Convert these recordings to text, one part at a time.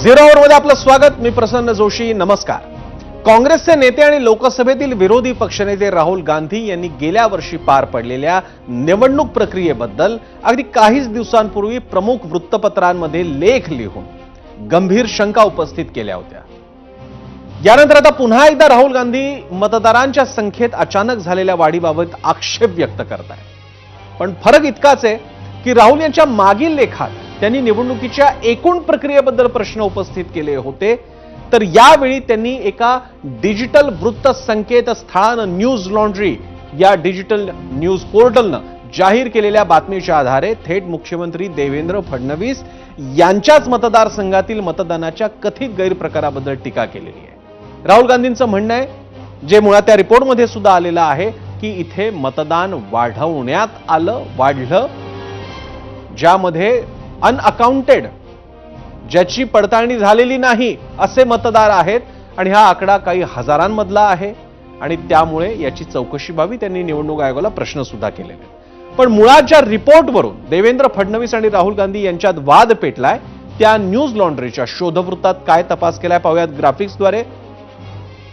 Zero आवरमध्ये आपलं स्वागत. मी प्रसन्न जोशी. नमस्कार. काँग्रेसचे नेते आणि लोकसभेतील विरोधी पक्षनेते राहुल गांधी यांनी गेल्या वर्षी पार पडलेल्या निवडणूक प्रक्रियेबद्दल अगदी काहीच दिवसांपूर्वी प्रमुख वृत्तपत्रांमध्ये लेख लिहून गंभीर शंका उपस्थित केल्या होत्या. यानंतर आता पुन्हा एकदा राहुल गांधी मतदारांच्या संख्येत अचानक झालेल्या वाढीबाबत आक्षेप व्यक्त करत आहेत. पण फरक इतकाच आहे की राहुल यांच्या मागील लेखात त्यांनी निवडणुकीच्या एकूण प्रक्रियेबद्दल प्रश्न उपस्थित केले होते, तर यावेळी त्यांनी एका डिजिटल वृत्त संकेतस्थळानं न्यूज लॉन्ड्री या डिजिटल न्यूज पोर्टलनं जाहीर केलेल्या बातमीच्या आधारे थेट मुख्यमंत्री देवेंद्र फडणवीस यांच्याच मतदारसंघातील मतदानाच्या कथित गैरप्रकाराबद्दल टीका केलेली आहे. राहुल गांधींचं म्हणणं आहे, जे मुळात त्या रिपोर्टमध्ये सुद्धा आलेलं आहे, की इथे मतदान वाढवण्यात आलं, वाढलं, ज्यामध्ये अनअकाउंटेड, ज्याची पडताळणी झालेली नाही असे मतदार आहेत आणि हा आकडा काही हजारांमधला आहे आणि त्यामुळे याची चौकशी व्हावी. त्यांनी निवडणूक आयोगाला प्रश्न सुद्धा केलेले. पण मुळात ज्या रिपोर्टवरून देवेंद्र फडणवीस आणि राहुल गांधी यांच्यात वाद पेटलाय, त्या न्यूज लॉन्ड्रीच्या शोधवृत्तात काय तपास केलाय पाहूयात ग्राफिक्सद्वारे.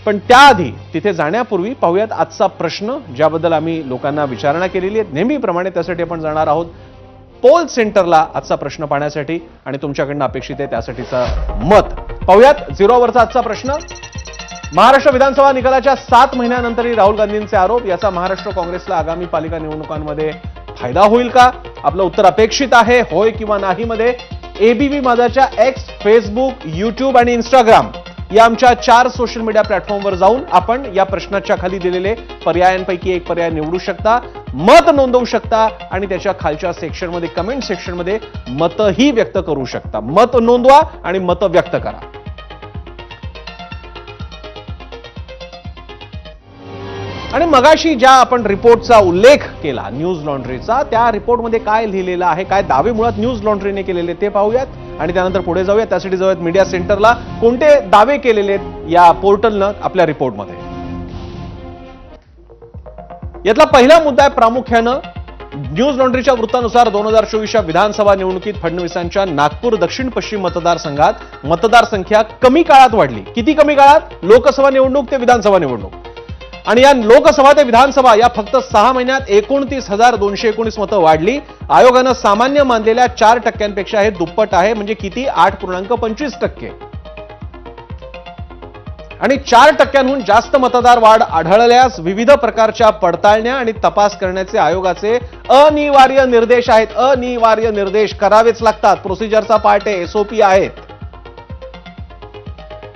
पण त्याआधी तिथे जाण्यापूर्वी पाहूयात आजचा प्रश्न, ज्याबद्दल आम्ही लोकांना विचारणा केलेली आहे. नेहमीप्रमाणे त्यासाठी आपण जाणार आहोत पोल सेंटरला आजचा प्रश्न पाहण्यासाठी आणि तुमच्याकडनं अपेक्षित आहे त्यासाठीचं मत. पाहूयात झिरोवरचा आजचा प्रश्न. महाराष्ट्र विधानसभा निकालाच्या 7 महिन्यानंतरही राहुल गांधींचे आरोप, याचा महाराष्ट्र काँग्रेसला आगामी पालिका निवडणुकांमध्ये फायदा होईल का? आपलं उत्तर अपेक्षित आहे होय किंवा नाही मध्ये एबीपी माझाच्या एक्स, फेसबुक, युट्यूब आणि इंस्टाग्राम या आमच्या 4 सोशल मीडिया प्लॅटफॉर्मवर जाऊन आपण या प्रश्नाच्या खाली दिलेले पर्यायांपैकी एक पर्याय निवडू शकता, मत नोंदवू शकता आणि त्याच्या खालच्या सेक्शनमध्ये, कमेंट सेक्शनमध्ये मतही व्यक्त करू शकता. मत नोंदवा आणि मत व्यक्त करा. आणि मगाशी ज्या आपण रिपोर्टचा उल्लेख केला न्यूज लॉन्ड्रीचा, त्या रिपोर्टमध्ये काय लिहिलेलं आहे, काय दावे मुळात न्यूज लॉन्ड्रीने केलेले ते पाहूयात आणि त्यानंतर पुढे जाऊयात. त्यासाठी जाऊयात मीडिया सेंटरला. कोणते दावे केलेले आहेत या पोर्टलनं आपल्या रिपोर्टमध्ये. यातला पहिला मुद्दा आहे प्रामुख्यानं न्यूज लॉन्ड्रीच्या वृत्तानुसार 2024च्या विधानसभा निवडणुकीत फडणवीसांच्या नागपूर दक्षिण पश्चिम मतदारसंघात मतदार संख्या कमी काळात वाढली. किती कमी काळात? लोकसभा निवडणूक ते विधानसभा निवडणूक. आणि या लोकसभा ते विधानसभा या फक्त 6 महिन्यात 29,219 मतं वाढली. आयोगानं सामान्य मानलेल्या 4% हे दुप्पट आहे. म्हणजे किती? 8.25%. आणि 4%हून जास्त मतदार वाढ आढळल्यास विविध प्रकारच्या पडताळण्या आणि तपास करण्याचे आयोगाचे अनिवार्य निर्देश आहेत. अनिवार्य निर्देश करावेच लागतात. प्रोसिजरचा पार्ट आहे, एसओपी आहेत.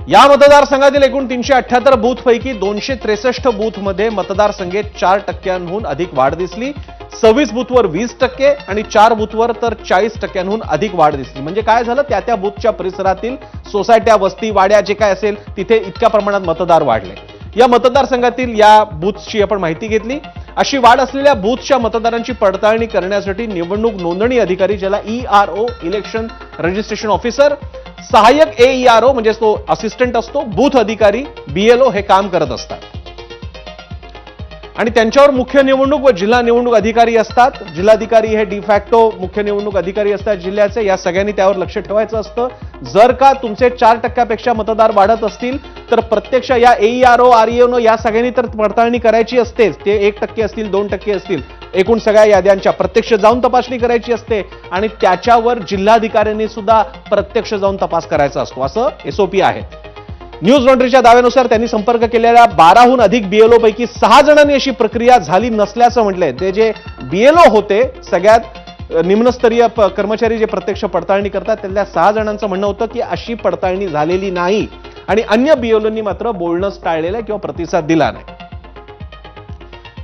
या मतदारसंघातील एकूण 378 बूथपैकी 263 बूथमध्ये मतदारसंख्येत 4%हून अधिक वाढ दिसली. 26 बूथवर 20% आणि 4 बूथवर तर 40%हून अधिक वाढ दिसली. म्हणजे काय झालं? त्या बूथच्या परिसरातील सोसायट्या, वस्ती, वाड्या जे काय असेल तिथे इतक्या प्रमाणात मतदार वाढले. या मतदारसंघातील या बूथची आपण माहिती घेतली. अशी वाढ असलेल्या बूथच्या मतदारांची पडताळणी करण्यासाठी निवडणूक नोंदणी अधिकारी, ज्याला ERO, इलेक्शन रजिस्ट्रेशन ऑफिसर, सहाय्यक AERO म्हणजे तो असिस्टंट असतो, बूथ अधिकारी BLO हे काम करत असतात. आणि त्यांच्यावर मुख्य निवडणूक व जिल्हा निवडणूक अधिकारी असतात. जिल्हाधिकारी हे डिफॅक्टो मुख्य निवडणूक अधिकारी असतात जिल्ह्याचे. या सगळ्यांनी त्यावर लक्ष ठेवायचं असतं. जर का तुमचे 4%पेक्षा मतदार वाढत असतील तर प्रत्यक्ष या AERO, REO या सगळ्यांनी तर पडताळणी करायची असतेच. ते 1% असतील, 2% असतील, एकूण सगळ्या याद्यांच्या प्रत्यक्ष जाऊन तपासणी करायची असते आणि त्याच्यावर जिल्हाधिकाऱ्यांनी सुद्धा प्रत्यक्ष जाऊन तपास करायचा असतो. असं एसओपी आहे. न्यूज लॉन्ड्रीच्या दाव्यानुसार त्यांनी संपर्क केलेल्या 12हून अधिक BLO पैकी 6 जणांनी अशी प्रक्रिया झाली नसल्याचं म्हटलंय. ते जे BLO होते, सगळ्यात निम्नस्तरीय कर्मचारी जे प्रत्यक्ष पडताळणी करतात, त्यातल्या 6 जणांचं म्हणणं होतं की अशी पडताळणी झालेली नाही आणि अन्य BLOंनी मात्र बोलणंच टाळलेलं किंवा प्रतिसाद दिला नाही.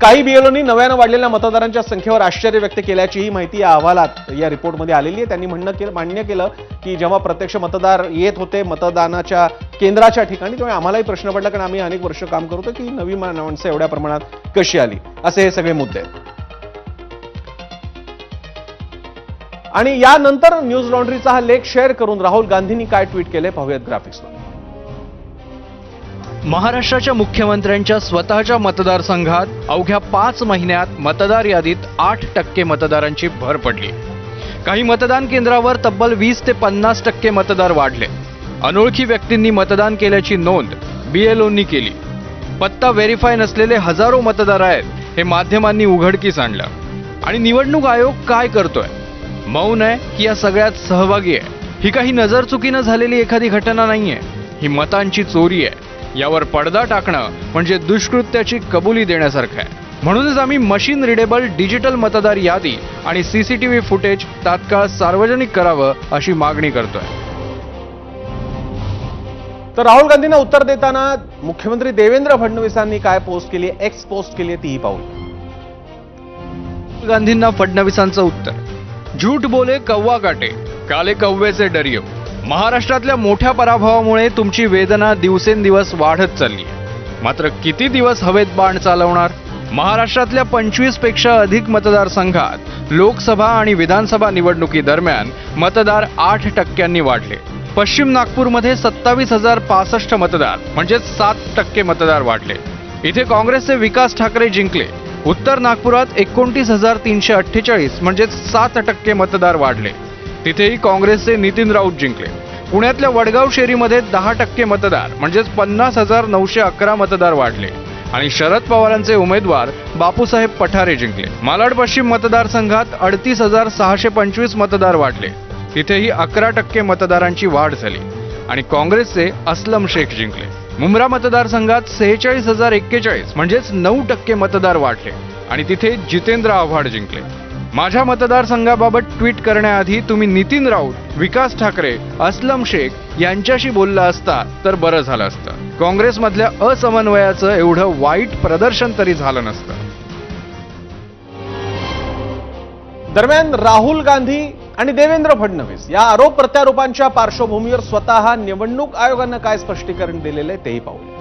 काही BLOंनी नव्यानं वाढलेल्या मतदारांच्या संख्येवर आश्चर्य व्यक्त केल्याचीही माहिती या अहवालात, या रिपोर्टमध्ये आलेली आहे. त्यांनी मान्य केलं की जेव्हा प्रत्यक्ष मतदार येत होते मतदानाच्या केंद्राच्या ठिकाणी, तेव्हा आम्हालाही प्रश्न पडला, कारण आम्ही अनेक वर्ष काम करतो, की नवी माणसं एवढ्या प्रमाणात कशी आली. असे हे सगळे मुद्दे. आणि यानंतर न्यूज लॉन्ड्रीचा हा लेख शेअर करून राहुल गांधींनी काय ट्विट केले पाहूयात ग्राफिक्सवर. महाराष्ट्राच्या मुख्यमंत्र्यांच्या स्वतःच्या मतदारसंघात अवघ्या 5 महिन्यात मतदार यादीत 8% मतदारांची भर पडली. काही मतदान केंद्रावर तब्बल 20 ते 50% मतदार वाढले. अनोळखी व्यक्तींनी मतदान केल्याची नोंद BLOंनी केली. पत्ता व्हेरीफाय नसलेले हजारो मतदार आहेत हे माध्यमांनी उघडकीस आणलं. आणि निवडणूक आयोग काय करतोय? मौन आहे की या सगळ्यात सहभागी आहे? ही काही नजरचुकीनं झालेली एखादी घटना नाहीये, ही मतांची चोरी आहे. यावर पडदा टाकणं म्हणजे दुष्कृत्याची कबुली देण्यासारखं आहे. म्हणूनच आम्ही मशीन रिडेबल डिजिटल मतदार यादी आणि CCTV फुटेज तात्काळ सार्वजनिक करावं अशी मागणी करतोय. तर राहुल गांधींना उत्तर देताना मुख्यमंत्री देवेंद्र फडणवीसांनी काय पोस्ट केली, एक्स पोस्ट केली, तीही पाहूया. राहुल गांधींना फडणवीसांचं उत्तर. झूठ बोले कव्वा काटे, काले कव्वेचे डरियो. महाराष्ट्रातल्या मोठ्या पराभवामुळे तुमची वेदना दिवसेंदिवस वाढत चालली आहे. मात्र किती दिवस हवेत बाण चालवणार? महाराष्ट्रातल्या 25 पेक्षा अधिक मतदारसंघात लोकसभा आणि विधानसभा निवडणुकीदरम्यान मतदार 8% वाढले. पश्चिम नागपूरमध्ये 27,065 मतदार म्हणजे 7% मतदार वाढले. इथे काँग्रेसचे विकास ठाकरे जिंकले. उत्तर नागपुरात 29,348 म्हणजे 7% मतदार वाढले. तिथेही काँग्रेसचे नितीन राऊत जिंकले. पुण्यातल्या वडगाव शेरीमध्ये 10% मतदार म्हणजेच 50,911 मतदार वाढले. आणि शरद पवारांचे उमेदवार बापूसाहेब पठारे जिंकले. मालाड पश्चिम मतदारसंघात 38,625 मतदार वाढले. तिथेही 11% मतदारांची वाढ झाली. आणि काँग्रेसचे असलम शेख जिंकले. मुंब्रा मतदारसंघात 46,041 म्हणजेच 9% मतदार वाढले. आणि तिथे जितेंद्र आव्हाड जिंकले. माझ्या मतदारसंघाबाबत ट्विट करण्याआधी तुम्ही नितीन राऊत, विकास ठाकरे, असलम शेख यांच्याशी बोलला असता तर बरं झालं असतं. काँग्रेसमधल्या असमन्वयाचं एवढं वाईट प्रदर्शन तरी झालं नसतं. दरम्यान राहुल गांधी आणि देवेंद्र फडणवीस या आरोप प्रत्यारोपांच्या पार्श्वभूमीवर स्वतः निवडणूक आयोगानं काय स्पष्टीकरण दिलेलं आहे तेही पाहूया.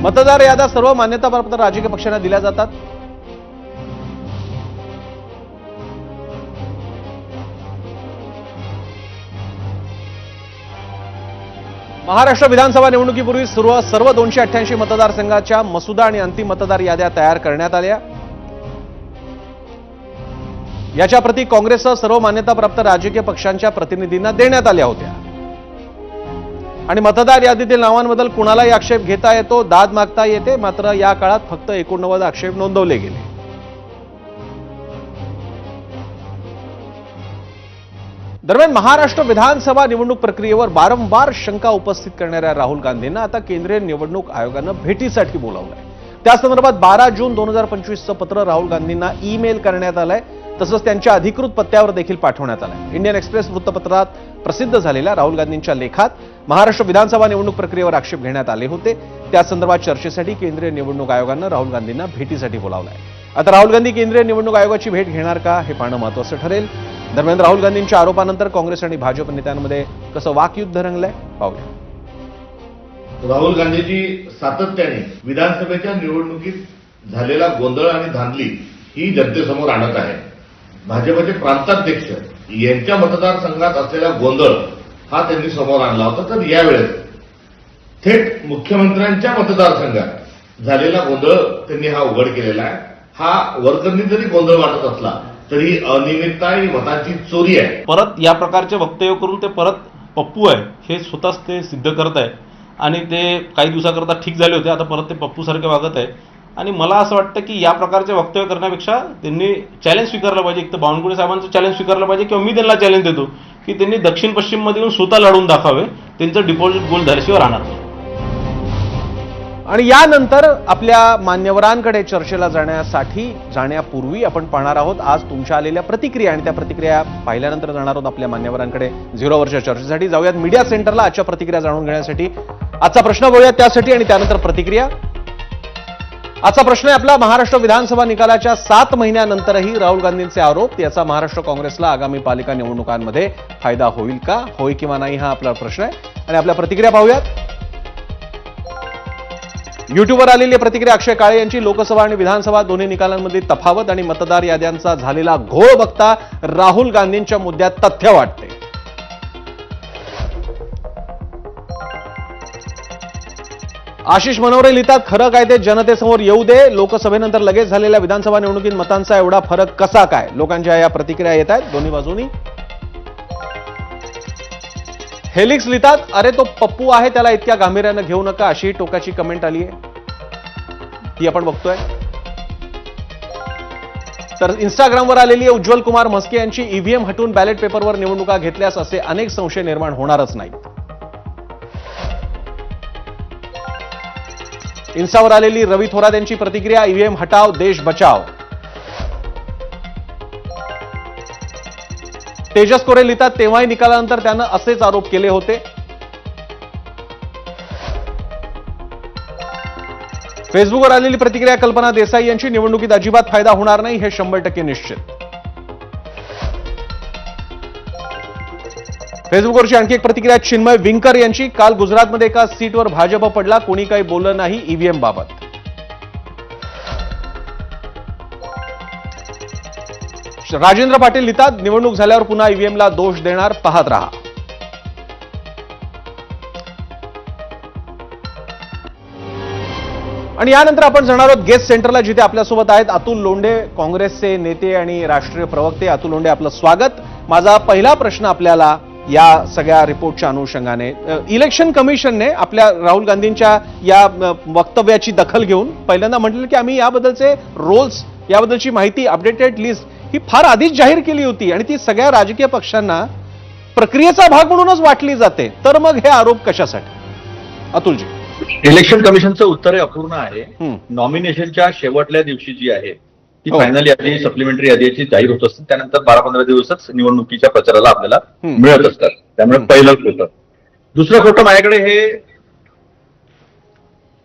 मतदार याद्या सर्व मान्यताप्राप्त राजकीय पक्षांना दिल्या जातात. महाराष्ट्र विधानसभा निवडणुकीपूर्वी सर्व 288 मतदारसंघाच्या मसुदा आणि अंतिम मतदार याद्या तयार करण्यात आल्या. याच्या प्रती काँग्रेससह सर्व मान्यताप्राप्त राजकीय पक्षांच्या प्रतिनिधींना देण्यात आल्या होत्या. आणि मतदार यादीतील नावांबद्दल कुणालाही आक्षेप घेता येतो, दाद मागता येते. मात्र या काळात फक्त 89 आक्षेप नोंदवले गेले. दरम्यान महाराष्ट्र विधानसभा निवडणूक प्रक्रियेवर वारंवार शंका उपस्थित करणाऱ्या राहुल गांधींना आता केंद्रीय निवडणूक आयोगानं भेटीसाठी बोलावलंय. त्या संदर्भात 12 जून 2025चं पत्र राहुल गांधींना ईमेल करण्यात आलंय. तसंच त्यांच्या अधिकृत पत्त्यावर देखील पाठवण्यात आलंय. इंडियन एक्सप्रेस वृत्तपत्रात प्रसिद्ध झालेल्या राहुल गांधींच्या लेखात महाराष्ट्र विधानसभा निवडणूक प्रक्रियेवर आक्षेप घेण्यात आले होते. त्या संदर्भात चर्चेसाठी केंद्रीय निवडणूक आयोगानं राहुल गांधींना भेटीसाठी बोलावलंय. आता राहुल गांधी केंद्रीय निवडणूक आयोगाची भेट घेणार का हे पाहणं महत्त्वाचं ठरेल. दरम्यान राहुल गांधींच्या आरोपानंतर काँग्रेस आणि भाजप नेत्यांमध्ये कसं वाकयुद्ध रंगलंय पाहूया. राहुल गांधीजी सातत्याने विधानसभेच्या निवडणुकीत झालेला गोंधळ आणि धांदली ही जनतेसमोर आणत आहे. भाजपचे प्रांताध्यक्ष यांच्या मतदारसंघात असलेला गोंधळ हा त्यांनी समोर आणला होता. तर यावेळेस थेट मुख्यमंत्र्यांच्या मतदारसंघात झालेला गोंधळ त्यांनी हा उघड केलेला आहे. हा वरकरणी जरी गोंधळ वाटत असला तरी अनियमितता आणि मतांची चोरी आहे. परत या प्रकारचे वक्तव्य करून ते परत पप्पू आहे हे स्वतःच ते सिद्ध करत आहे. आणि ते काही दिवसाकरता ठीक झाले होते, आता परत ते पप्पूसारखे वागत आहे. आणि मला असं वाटतं की या प्रकारचे वक्तव्य करण्यापेक्षा त्यांनी चॅलेंज स्वीकारलं पाहिजे. एक तर बावनकुळे साहेबांचं चॅलेंज स्वीकारलं पाहिजे किंवा मी त्यांना चॅलेंज देतो की त्यांनी दक्षिण पश्चिममध्ये येऊन स्वतः लढून दाखवावे. त्यांचं डिपॉझिट गोल झाल्याशिवाय राहणार नाही. आणि यानंतर आपल्या मान्यवरांकडे चर्चेला जाण्यापूर्वी आपण पाहणार आहोत आज तुमच्या आलेल्या प्रतिक्रिया. आणि त्या प्रतिक्रिया पाहिल्यानंतर जाणार आहोत आपल्या मान्यवरांकडे 0वरच्या चर्चेसाठी. जाऊयात मीडिया सेंटरला आजच्या प्रतिक्रिया जाणून घेण्यासाठी. आजचा प्रश्न बघूयात त्यासाठी आणि त्यानंतर प्रतिक्रिया. आजचा प्रश्न आहे आपला, महाराष्ट्र विधानसभा निकालाच्या 7 महिन्यानंतरही राहुल गांधींचे आरोप याचा महाराष्ट्र काँग्रेसला आगामी पालिका निवडणुकांमध्ये फायदा होईल का, होय किंवा नाही, हा आपला प्रश्न आहे. आणि आपल्या प्रतिक्रिया पाहूयात. युट्यूबवर आलेली प्रतिक्रिया अक्षय काळे यांची. लोकसभा आणि विधानसभा दोन्ही निकालांमधील तफावत आणि मतदार याद्यांचा झालेला घोळ बघता राहुल गांधींच्या मुद्द्यात तथ्य वाटते. आशिष मनोरे लिहितात, खरं काय ते जनतेसमोर येऊ दे. लोकसभेनंतर लगेच झालेल्या विधानसभा निवडणुकीत मतांचा एवढा फरक कसा काय? लोकांच्या या प्रतिक्रिया येत आहेत दोन्ही बाजूनी. हेलिक्स लिहितात, अरे तो पप्पू आहे, त्याला इतक्या गांभीर्यानं घेऊ नका, अशी टोकाची कमेंट आली आहे, ती आपण बघतोय. तर इंस्टाग्रामवर आलेली आहे, उज्ज्वल कुमार म्हस्के यांची ईव्हीएम हटवून बॅलेट पेपरवर निवडणुका घेतल्यास असे अनेक संशय निर्माण होणारच नाहीत. इन्स्टावर आलेली रवी थोरात यांची प्रतिक्रिया, ईव्हीएम हटाव देश बचाव. तेजस कोरे लिहितात, तेव्हाही निकालानंतर त्यानं असेच आरोप केले होते. फेसबुकवर आलेली प्रतिक्रिया, कल्पना देसाई यांची निवडणुकीत अजिबात फायदा होणार नाही, हे 100% निश्चित. फेसबुकवरची आणखी एक प्रतिक्रिया, चिन्मय विंकर यांची, काल गुजरातमध्ये एका सीटवर भाजप पडला, कोणी काही बोललं नाही ईव्हीएम बाबत. राजेंद्र पाटील लिहितात, निवडणूक झाल्यावर पुन्हा ईव्हीएमला दोष देणार, पाहत रहा. आणि यानंतर आपण जाणार आहोत गेस्ट सेंटरला, जिथे आपल्यासोबत आहेत अतुल लोंढे, काँग्रेसचे नेते आणि राष्ट्रीय प्रवक्ते. अतुल लोंढे, आपलं स्वागत. माझा पहिला प्रश्न आपल्याला या सगळ्या रिपोर्टच्या अनुषंगाने, इलेक्शन कमिशनने आपल्या राहुल गांधींच्या या वक्तव्याची दखल घेऊन पहिल्यांदा म्हटलं की आम्ही याबद्दलचे रोल्स, याबद्दलची माहिती, अपडेटेड लिस्ट ही फार आधीच जाहीर केली होती आणि ती सगळ्या राजकीय पक्षांना प्रक्रियेचा भाग म्हणूनच वाटली जाते. तर मग हे आरोप कशासाठी? अतुलजी. इलेक्शन कमिशनचं उत्तर हे अपूर्ण आहे. हं. नॉमिनेशनच्या शेवटल्या दिवशी जी आहे ती हो. फायनल यादी, सप्लिमेंटरी यादीची जाहीर होत असते. त्यानंतर 12-15 दिवसच निवडणुकीच्या प्रचाराला आपल्याला मिळत असतात. त्यामुळे पहिलं खोटं. दुसरं खोटं माझ्याकडे हे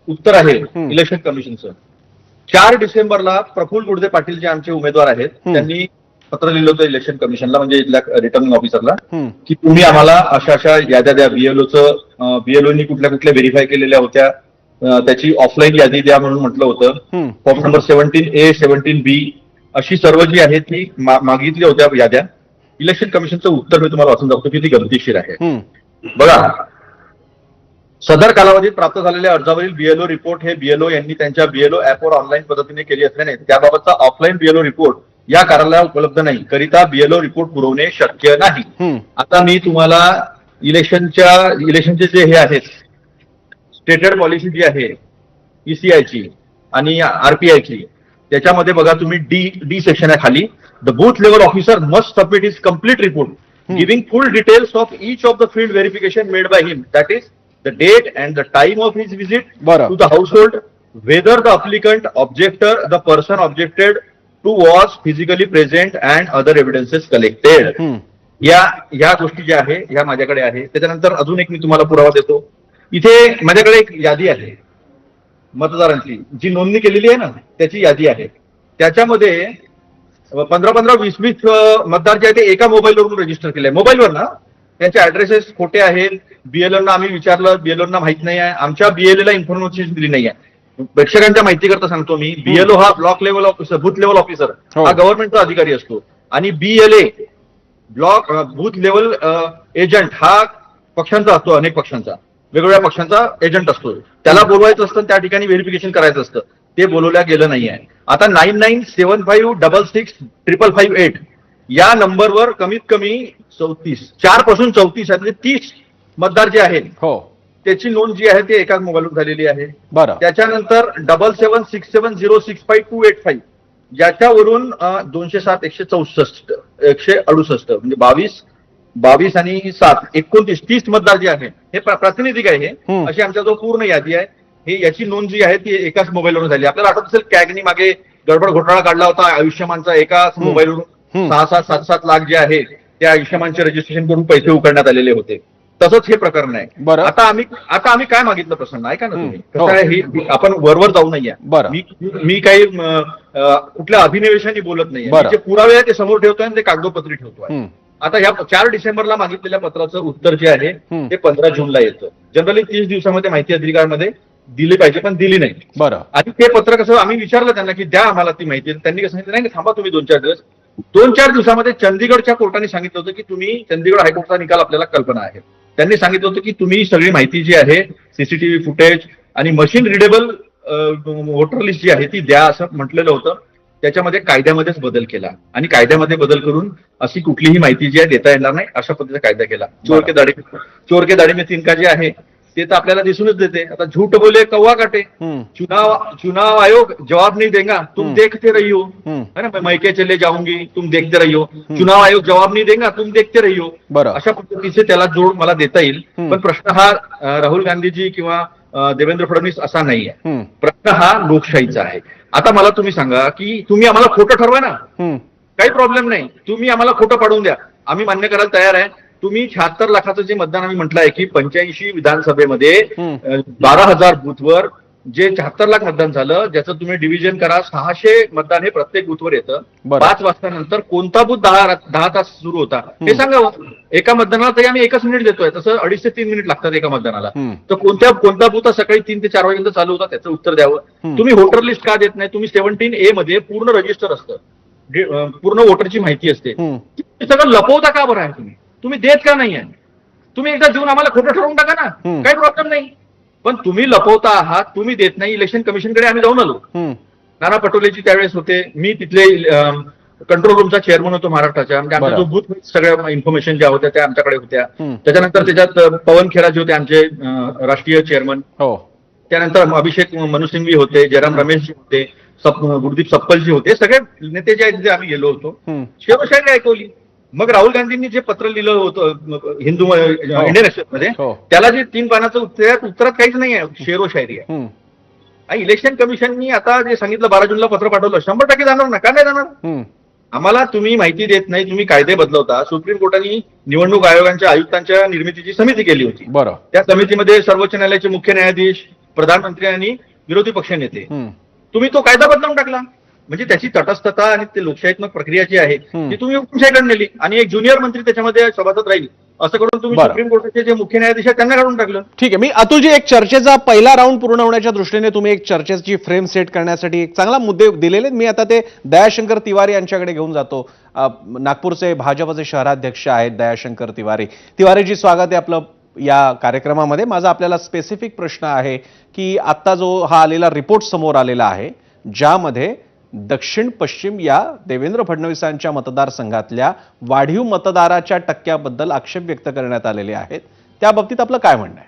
उत्तर आहे इलेक्शन कमिशनचं. 4 डिसेंबरला प्रफुल्ल गुडदे पाटील जे आमचे उमेदवार आहेत त्यांनी पत्र लिहिलं होतं इलेक्शन कमिशनला, म्हणजे इथल्या रिटर्निंग ऑफिसरला, की तुम्ही आम्हाला अशा अशा याद्या द्या, बीएलओनी कुठल्या कुठल्या व्हेरीफाय केलेल्या होत्या, त्याची ऑफलाईन यादी द्या म्हणून म्हटलं होतं. फॉर्म नंबर 17A, 17B अशी सर्व जी आहे ती मागितली होत्या याद्या. इलेक्शन कमिशनचं उत्तर मी तुम्हाला वाचून दाखवतो की ती गमतीशीर आहे. बघा, सदर कालावधीत प्राप्त झालेल्या अर्जावरील बीएलओ रिपोर्ट हे बीएलओ यांनी त्यांच्या बीएलओ ऍपवर ऑनलाईन पद्धतीने केली असल्याने त्याबाबतचा ऑफलाईन बीएलओ रिपोर्ट या कार्यालयाला उपलब्ध नाही, करिता बीएलओ रिपोर्ट पुरवणे शक्य नाही. आता मी तुम्हाला इलेक्शनचे जे हे आहेत, स्टेटेड पॉलिसी जी आहे ईसीआयची आणि आरपीआयची, त्याच्यामध्ये बघा तुम्ही डी सेक्शन आहे खाली, the booth level officer must submit his complete report giving full details of each of the field verification made by him, that is the date and the time of his visit to the household, whether the applicant, objector, the person objected to was physically present and other evidences collected. या गोष्टी ज्या आहे ह्या माझ्याकडे आहे. त्याच्यानंतर अजून एक मी तुम्हाला पुरावा देतो. इथे माझ्याकडे एक यादी आहे मतदारांची, जी नोंदणी केलेली आहे ना त्याची यादी आहे. त्याच्यामध्ये 15-15, 20-20 मतदार जे आहे ते एका मोबाईलवरून रजिस्टर केले आहे. मोबाईलवर ना त्यांचे ऍड्रेसेस खोटे आहेत. बीएलओना आम्ही विचारलं, बीएलओना माहित नाही आहे, आमच्या बीएलओला इन्फॉर्मेशन दिली नाही आहे. प्रेक्षकांच्या माहिती करता सांगतो मी, बीएलओ हा block level officer, booth level officer हा गव्हर्नमेंटचा अधिकारी असतो, आणि BLA block booth level agent हा पक्षांचा असतो, अनेक पक्षांचा, वेगवेगळ्या पक्षांचा एजंट असतो. त्याला बोलवायचं असतं, त्या ठिकाणी व्हेरिफिकेशन करायचं असतं, ते बोलवल्या गेलं नाही आहे. आता 9975665558 या नंबरवर कमीत कमी 4 पासून 34 म्हणजे 30 मतदार जे आहेत त्याची नोंद जी आहे ती एकाच मोबाईलवर झालेली आहे. त्याच्यानंतर 7767065285 ज्याच्यावरून 207-164 168 म्हणजे 22 आणि 7 29 30 मतदार जे आहे हे प्रातिनिधिक आहे. अशी आमच्या जो पूर्ण यादी आहे हे याची नोंद जी आहे ती एकाच मोबाईलवरून झाली. आपल्याला आठवत असेल कॅगनी मागे गडबड घोटाळा काढला होता आयुष्यमानचा, एकाच मोबाईलवरून 6-7 लाख जे आहे त्या आयुष्यमानचे रजिस्ट्रेशन करून पैसे उकडण्यात आलेले होते. तसंच हे प्रकरण आहे. आता आम्ही काय मागितलं प्रसन्न, ऐका ना तुम्ही, कसं आहे आपण वरवर जाऊ नये. मी काही कुठल्या अभिनिवेशाने बोलत नाही, जे पुरावे आहे ते समोर ठेवतोय आणि ते कागदोपत्री ठेवतोय. आता ह्या 4 डिसेंबरला मागितलेल्या पत्राचं उत्तर जे आहे ते 15 जूनला येतं. जनरली 30 दिवसामध्ये माहिती अधिकारमध्ये दिली पाहिजे, पण दिली नाही. आणि ते पत्र कसं, आम्ही विचारलं त्यांना की द्या आम्हाला ती माहिती, त्यांनी कसं सांगितलं नाही थांबा तुम्ही 2-4 दिवस. 2-4 दिवसामध्ये चंदीगडच्या कोर्टाने सांगितलं होतं की तुम्ही, चंदीगड हायकोर्टचा निकाल आपल्याला कल्पना आहे, त्यांनी सांगितलं होतं की तुम्ही सगळी माहिती जी आहे सीसीटीव्ही फुटेज आणि मशीन रिडेबल वोटर लिस्ट जी आहे ती द्या असं म्हटलेलं होतं. त्याच्यामध्ये कायद्यामध्येच बदल केला आणि कायद्यामध्ये बदल करून अशी कुठलीही माहिती जी आहे देता येणार नाही अशा पद्धतीचा कायदा केला. चोर के दाढी में तिनका जे आहे ते तर आपल्याला दिसूनच देते. आता झूठ बोले कौवा काटे, चुनाव आयोग जवाब नहीं देगा तुम देखते रहियो, है ना, मैं मैके चले जाऊंगी तुम देखते रहियो, चुनाव आयोग जवाब नहीं देगा तुम देखते रहियो, अशा पद्धतीचे त्याला जोड मला देता येईल. पण प्रश्न हा राहुल गांधीजी किंवा देवेंद्र फडणवीस असा नाहीये. प्रश्न हा लोकशाहीचा आहे. आता मला तुम्ही सांगा की तुम्ही आम्हाला खोटं ठरवा ना, काही प्रॉब्लेम नाही, तुम्ही आम्हाला खोटं पाडून द्या, आम्ही मान्य करायला तयार आहे. तुम्ही 76 लाखाचं जे मतदान आम्ही म्हटलं आहे की 85 विधानसभेमध्ये 12,000 बूथवर जे 76 लाख मतदान झालं, ज्याचं तुम्ही डिव्हिजन करा, 600 मतदान हे प्रत्येक बूथवर येतं. 5 वाजता नंतर कोणता बूथ 10 तास सुरू होता हे सांगावं. एका मतदानाला तरी आम्ही 1 मिनिट देतोय, तसं 2.5 ते 3 मिनिट लागतात एका मतदानाला. तर कोणता बूथ सकाळी 3 ते 4 वाजेपर्यंत चालू होता त्याचं उत्तर द्यावं. तुम्ही वोटर लिस्ट का देत नाही? तुम्ही 17A मध्ये पूर्ण रजिस्टर असतं, पूर्ण वोटरची माहिती असते, ते सगळं लपवता का बरं आहे? तुम्ही देत का नाही आहे? तुम्ही एकदा देऊन आम्हाला खोटं ठरवून टाका ना, काही प्रॉब्लेम नाही. पण तुम्ही लपवता आहात, तुम्ही देत नाही. इलेक्शन कमिशनकडे आम्ही जाऊन आलो, नाना पटोलेजी त्यावेळेस होते, मी तिथले कंट्रोल रूमचा चेअरमन होतो महाराष्ट्राच्या. म्हणजे आमचा जो बूथ सगळ्या इन्फॉर्मेशन ज्या होत्या त्या आमच्याकडे होत्या. त्याच्यानंतर त्याच्यात पवन खेरा जे होते आमचे राष्ट्रीय चेअरमन, त्यानंतर अभिषेक मनु सिंघवी होते, जयराम रमेशजी होते, गुरदीप सप्पलजी होते, सगळे नेते जे आहेत तिथे आम्ही गेलो होतो, शेवशाही ऐकवली. मग राहुल गांधींनी जे पत्र लिहिलं होतं हिंदू इंडियन एक्सप्रेसमध्ये, त्याला जे 3 पानाचं उत्तरात काहीच नाही आहे, शेरोशायरी आहे. आणि इलेक्शन कमिशननी आता जे सांगितलं 12 जूनला पत्र पाठवलं, 100% जाणार ना, का नाही जाणार? आम्हाला तुम्ही माहिती देत नाही, तुम्ही कायदे बदलवता. सुप्रीम कोर्टाने निवडणूक आयोगांच्या आयुक्तांच्या निर्मितीची समिती केली होती. त्या समितीमध्ये सर्वोच्च न्यायालयाचे मुख्य न्यायाधीश, प्रधानमंत्री आणि विरोधी पक्ष नेते. तुम्ही तो कायदा बदलवून टाकला. म्हणजे त्याची तटस्थता आणि ते लोकशाहीत्मक प्रक्रिया जी आहे ती तुम्ही हुकुमशाहीकडे नेली आणि एक ज्युनियर मंत्री त्याच्यामध्ये सभासद राहील असं करून तुम्ही सुप्रीम कोर्टाचे जे मुख्य न्यायाधीश आहेत त्यांना काढून टाकलं. ठीक आहे. मी अतुलजी, एक चर्चेचा पहिला राऊंड पूर्ण होण्याच्या दृष्टीने तुम्ही एक चर्चेची फ्रेम सेट करण्यासाठी एक चांगला मुद्दे दिलेले. मी आता ते दयाशंकर तिवारी यांच्याकडे घेऊन जातो. नागपूरचे भाजपचे शहराध्यक्ष आहेत दयाशंकर तिवारी. तिवारीजी, स्वागत आहे आपलं या कार्यक्रमामध्ये. माझा आपल्याला स्पेसिफिक प्रश्न आहे की आता जो हा आलेला रिपोर्ट समोर आलेला आहे, ज्यामध्ये दक्षिण पश्चिम या देवेंद्र फडणवीसांच्या मतदारसंघातल्या वाढीव मतदाराच्या टक्क्याबद्दल आक्षेप व्यक्त करण्यात आलेले आहेत, त्या बाबतीत आपलं काय म्हणणं आहे?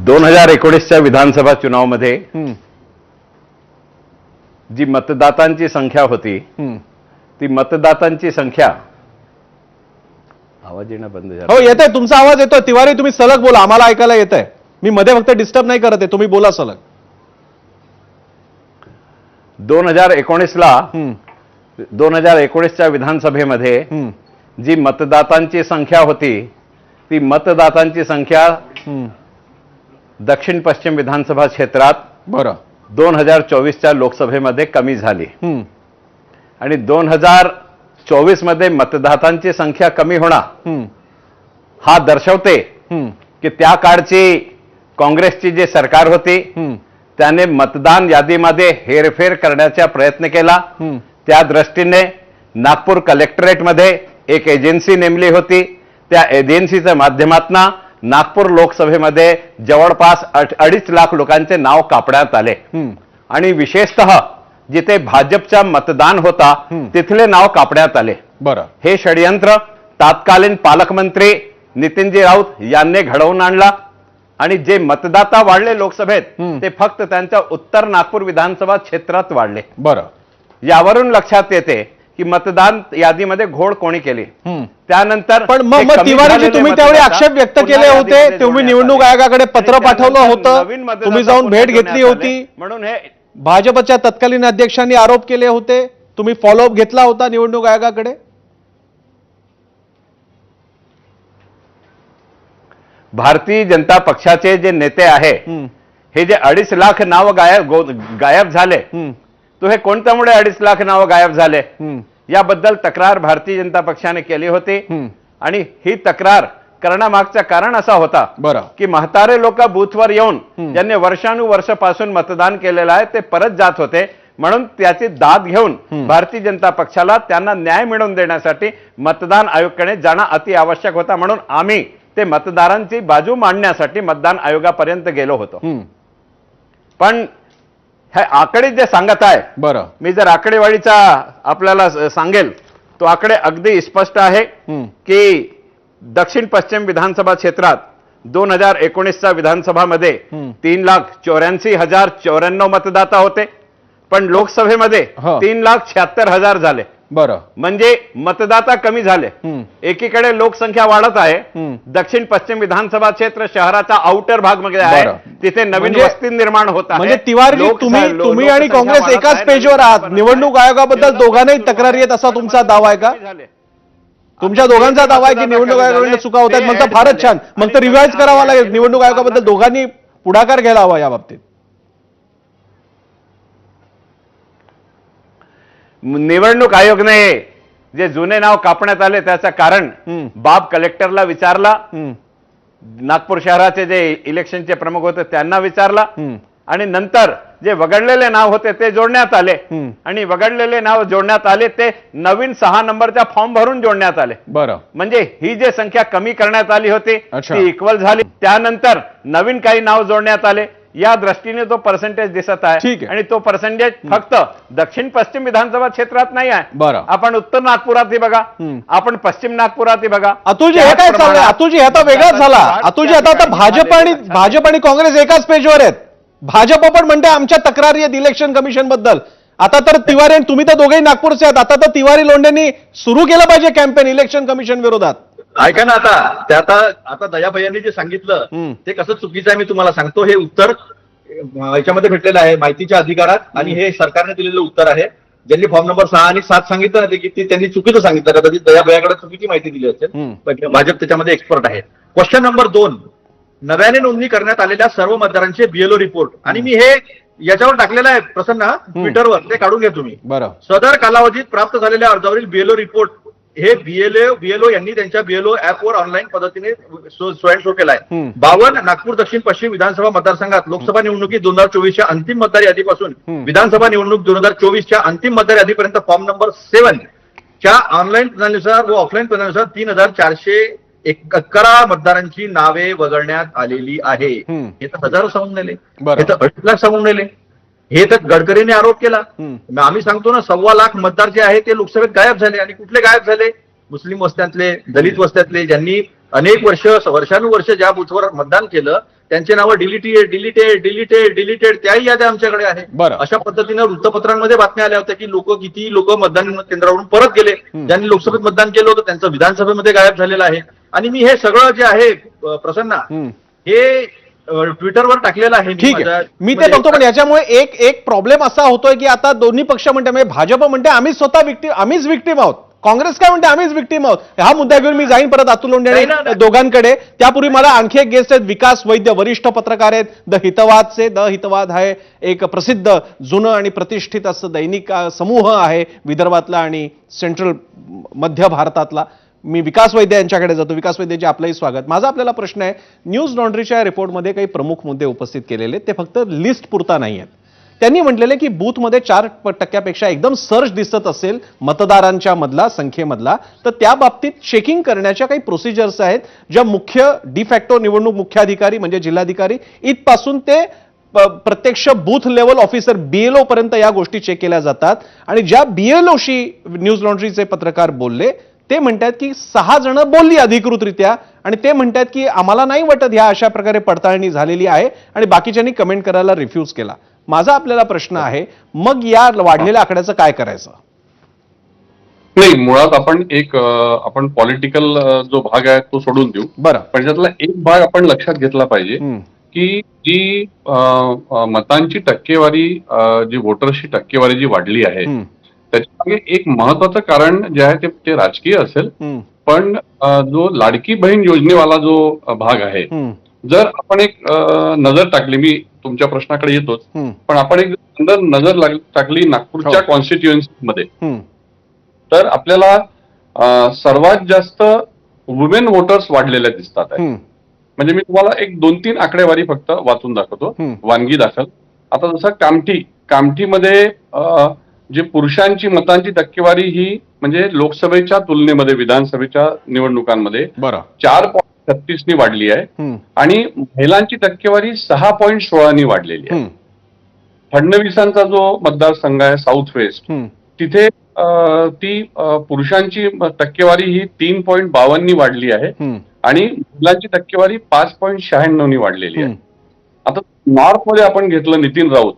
2019च्या विधानसभा चुनावमध्ये जी मतदातांची संख्या होती, ती मतदातांची संख्या, आवाज येणं बंद झाला. हो, येतोय, तुमचा आवाज येतोय. तिवारी, तुम्ही सलग बोला, आम्हाला ऐकायला येतंय. मी मध्ये फक्त डिस्टर्ब नाही करत आहे, तुम्ही बोला सलग. 2019च्या विधानसभेमध्ये जी मतदातांची संख्या होती, ती मतदातांची संख्या दक्षिण पश्चिम विधानसभा क्षेत्रात 2024च्या लोकसभेमध्ये कमी झाली. आणि 2024 मध्ये मतदातांची संख्या कमी होणार हा दर्शवते की त्या काळची काँग्रेसची जे सरकार होती त्याने मतदान यादीमध्ये हेरफेर करण्याचा प्रयत्न केला. त्या दृष्टीने नागपूर कलेक्टरेटमध्ये एक एजन्सी नेमली होती. त्या एजन्सीच्या माध्यमातून नागपूर लोकसभेमध्ये जवळपास 2.5 लाख लोकांचे नाव कापण्यात आले. आणि विशेषतः जिथे भाजपचा मतदान होता तिथले नाव कापण्यात आले. हे षडयंत्र तत्कालीन पालकमंत्री नितीनजी राऊत यांनी घडवून आणला. आणि जे मतदाता वाढले लोकसभेत ते फक्त त्यांच्या उत्तर नागपूर विधानसभा क्षेत्रात वाढले. यावरून लक्षात येते की मतदान यादीमध्ये घोड कोणी केली. त्यानंतर पण मग तिवारीजी, तुम्ही त्यावेळी आक्षेप व्यक्त केले होते, तुम्ही निवडणूक आयोगाकडे पत्र पाठवलं होतं, तुम्ही जाऊन भेट घेतली होती, म्हणून हे भाजपच्या तत्कालीन अध्यक्षांनी आरोप केले होते, तुम्ही फॉलोअप घेतला होता निवडणूक आयोगाकडे? भारतीय जनता पक्षाचे जे नेते आहे, हे जे 2.5 लाख नाव गायब झाले, तो हे कोणत्यामुळे 2.5 लाख नाव गायब झाले याबद्दल तक्रार भारतीय जनता पक्षाने केली होती. आणि ही तक्रार करण्यामागचं कारण असा होता की म्हातारे लोक बूथवर येऊन ज्यांनी वर्षानुवर्षापासून मतदान केलेलं आहे ते परत जात होते. म्हणून त्याची दाद घेऊन भारतीय जनता पक्षाला त्यांना न्याय मिळवून देण्यासाठी मतदान आयोगाकडे जाणं अति आवश्यक होता. म्हणून आम्ही ते मतदारांची बाजू मांडण्यासाठी मतदान आयोगापर्यंत गेलो होतो. पण हे आकडे जे सांगत आहे, बरं, मी जर आकडेवारीचा आपल्याला सांगेल तो आकडे अगदी स्पष्ट आहे की दक्षिण पश्चिम विधानसभा क्षेत्रात 2019च्या विधानसभामध्ये 3,84,094 मतदाता होते, पण लोकसभेमध्ये हो. 3,76,000 झाले. बरं, म्हणजे मतदाता कमी झाले. एकीकडे लोकसंख्या वाढत आहे, दक्षिण पश्चिम विधानसभा क्षेत्र शहराचा आउटर भाग मध्ये आहे, बरं. तिथे नवीन म्हणजे- वस्ती निर्माण होत आहे. म्हणजे तिवारी तुम्ही आणि काँग्रेस एकाच पेजवर आहात. निवडणूक आयोगाबद्दल दोघांनाही तक्रारी आहेत असा तुमचा दावा आहे का? तुमच्या दोघांचा दावा आहे की निवडणूक आयोगाकडे चुका होत आहेत. मग तर फारच छान, मग तर रिवाइज करावा लागेल. निवडणूक आयोगाबद्दल दोघांनी पुढाकार घ्यायला हवा या बाबतीत. निवडणूक आयोगने जे जुने नाव कापण्यात आले त्याचं कारण बाब कलेक्टरला विचारला, नागपूर शहराचे जे इलेक्शनचे प्रमुख होते त्यांना विचारला, आणि नंतर जे वगळलेले नाव होते ते जोडण्यात आले, आणि वगळलेले नाव जोडण्यात आले ते नवीन 6 नंबरचा फॉर्म भरून जोडण्यात आले. बरं, म्हणजे ही जी संख्या कमी करण्यात आली होती अच्छा. ती इक्वल झाली. त्यानंतर नवीन काही नाव जोडण्यात आले. या दृष्टीने तो पर्सेंटेज दिसत आहे, ठीक आहे. आणि तो पर्सेंटेज फक्त दक्षिण पश्चिम विधानसभा क्षेत्रात नाही आहे. बरं. आपण उत्तर नागपुरातही बघा, आपण पश्चिम नागपुरातही बघा. अतुलजी हे काय चाललंय? अतुलजी हे आता वेगळाच झाला. अतुलजी आता भाजप आणि काँग्रेस एकाच पेजवर आहेत. भाजप पण म्हणते आमच्या तक्रारी आहेत इलेक्शन कमिशन बद्दल. आता तर तिवारी आणि तुम्ही तर दोघेही नागपूरचे आहात. आता तर तिवारी लोंढेंनी सुरू केलं पाहिजे कॅम्पेन इलेक्शन कमिशन विरोधात. ऐका ना, आता दयाभैयांनी जे सांगितलं ते कसं चुकीचं आहे मी तुम्हाला सांगतो. हे उत्तर याच्यामध्ये भेटलेलं आहे माहितीच्या अधिकारात, आणि हे सरकारने दिलेलं उत्तर आहे. ज्यांनी फॉर्म नंबर 6 आणि 7 सांगितलं ना ते त्यांनी चुकीचं सांगितलं. कदाचित दयाभैयाकडे चुकीची माहिती दिली असेल, पण भाजप त्याच्यामध्ये एक्सपर्ट आहे. क्वेश्चन नंबर 2, नव्याने नोंदणी करण्यात आलेल्या सर्व मतदारांचे बीएलओ रिपोर्ट, आणि मी हे याच्यावर टाकलेलं आहे प्रसन्न ट्विटरवर, ते काढून घ्या तुम्ही. बरं, सदर कालावधीत प्राप्त झालेल्या अर्जावरील बीएलओ रिपोर्ट हे बीएलओ यांनी त्यांच्या बीएलओ ऍपवर ऑनलाईन पद्धतीने स्वयं शो केलाय. 52 नागपूर दक्षिण पश्चिम विधानसभा मतदारसंघात लोकसभा निवडणुकीत 2024च्या अंतिम मतदार यादीपासून विधानसभा निवडणूक 2024च्या अंतिम मतदार यादीपर्यंत फॉर्म नंबर 7 च्या ऑनलाईन प्रणालीनुसार व ऑफलाईन प्रणालीनुसार 3,411 मतदारांची नावे वगळण्यात आलेली आहे. हे तर हजारो सांगून नेले, हे तर 8 लाख सांगून नेले. हे तर गडकरीने आरोप केला. आम्ही सांगतो ना 1.25 लाख मतदार जे आहे ते लोकसभेत गायब झाले. आणि कुठले गायब झाले? मुस्लिम वस्त्यातले, दलित वस्त्यातले, ज्यांनी अनेक वर्षानुवर्ष ज्या बूथवर मतदान केलं त्यांचे नावं डिलीटेड त्याही याद्या आमच्याकडे आहे. अशा पद्धतीनं वृत्तपत्रांमध्ये बातम्या आल्या होत्या की किती लोक मतदान केंद्रावरून परत गेले. ज्यांनी लोकसभेत मतदान केलं होतं त्यांचं विधानसभेमध्ये गायब झालेलं आहे. आणि मी हे सगळं जे आहे प्रसन्ना हे ट्विटरवर टाकलेलं आहे. ठीक आहे, मी ते बघतो. पण याच्यामुळे एक प्रॉब्लेम असा होतोय की आता दोन्ही पक्ष म्हणते, म्हणजे भाजप म्हणते आम्ही स्वतः आम्हीच विक्टीम आहोत, काँग्रेस काय म्हणते आम्हीच विक्टीम आहोत. हा मुद्दा घेऊन मी जाईन परत अतुल लोंढे आणि दोघांकडे. त्यापूर्वी मला आणखी एक गेस्ट आहेत, विकास वैद्य, वरिष्ठ पत्रकार आहेत, द हितवाद आहे एक प्रसिद्ध जुनं आणि प्रतिष्ठित असं दैनिक समूह आहे विदर्भातला आणि सेंट्रल मध्य भारतातला. मी विकास वैद्य यांच्याकडे जातो. विकास वैद्यजी आपलंही स्वागत. माझा आपल्याला प्रश्न आहे, न्यूज लॉन्ड्रीच्या रिपोर्टमध्ये काही प्रमुख मुद्दे उपस्थित केलेले ते फक्त लिस्ट पुरता नाही आहेत. त्यांनी म्हटलेले की बूथमध्ये 4% एकदम सर्ज दिसत असेल मतदारांच्या मधला संख्येमधला, तर त्या बाबतीत चेकिंग करण्याच्या काही प्रोसिजर्स आहेत ज्या मुख्य डिफॅक्टो निवडणूक मुख्याधिकारी म्हणजे जिल्हाधिकारी इथपासून ते प्रत्यक्ष बूथ लेवल ऑफिसर बीएलओ पर्यंत या गोष्टी चेक केल्या जातात. आणि ज्या बीएलओशी न्यूज लॉन्ड्रीचे पत्रकार बोलले ते म्हणतात की 6 जण बोलली अधिकृतरित्या, आणि ते म्हणतात की आम्हाला नाही वाटत ह्या अशा प्रकारे पडताळणी झालेली आहे, आणि बाकीच्यांनी कमेंट करायला रिफ्यूज केला. माझा आपल्याला प्रश्न आहे, मग या वाढलेल्या आकड्याचं काय करायचं? नाही, मुळात आपण पॉलिटिकल जो भाग आहे तो सोडून देऊ. बरं, पण त्यातला एक भाग आपण लक्षात घेतला पाहिजे की जी मतांची टक्केवारी, जी वोटर्सची टक्केवारी जी वाढली आहे त्याच्यामागे एक महत्वाचं कारण जे आहे ते राजकीय असेल, पण जो लाडकी बहीण योजनेवाला जो भाग आहे, जर आपण एक नजर टाकली, मी तुमच्या प्रश्नाकडे येतोच, पण आपण एक नजर टाकली नागपूरच्या कॉन्स्टिट्युएन्सीमध्ये, तर आपल्याला सर्वात जास्त वुमेन वोटर्स वाढलेल्या दिसतात आहे. म्हणजे मी तुम्हाला एक 2-3 आकडेवारी फक्त वाचून दाखवतो, वानगी दाखल. आता जसं कामठीमध्ये जे पुरुषांची मतांची टक्केवारी ही म्हणजे लोकसभेच्या तुलनेमध्ये विधानसभेच्या निवडणुकांमध्ये 36नी वाढली आहे आणि महिलांची टक्केवारी 6.16नी वाढलेली आहे. फडणवीसांचा जो मतदारसंघ आहे साऊथ वेस्ट, तिथे ती पुरुषांची टक्केवारी ही 3.52नी वाढली आहे आणि महिलांची टक्केवारी 5.96नी वाढलेली आहे. आता नॉर्थ मध्ये आपण घेतलं नितीन राऊत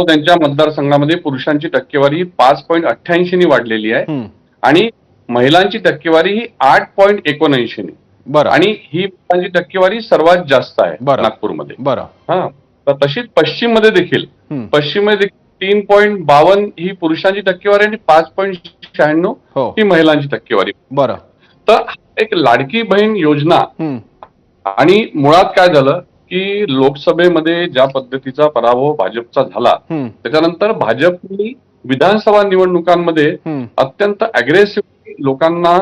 यांच्या मतदारसंघामध्ये पुरुषांची टक्केवारी 5.88नी वाढलेली आहे आणि महिलांची टक्केवारी ही 8.79नी. आणि ही महिलांची टक्केवारी सर्वात जास्त आहे नागपूरमध्ये. हा, तर तशीच पश्चिम मध्ये देखील 3.52 ही पुरुषांची टक्केवारी आणि 5.96 ही महिलांची टक्केवारी. तर एक लाडकी बहीण योजना, आणि मुळात काय झालं की लोकसभेमध्ये ज्या पद्धतीचा पराभव भाजपचा झाला त्याच्यानंतर भाजपने विधानसभा निवडणुकांमध्ये अत्यंत अग्रेसिव्ह लोकांना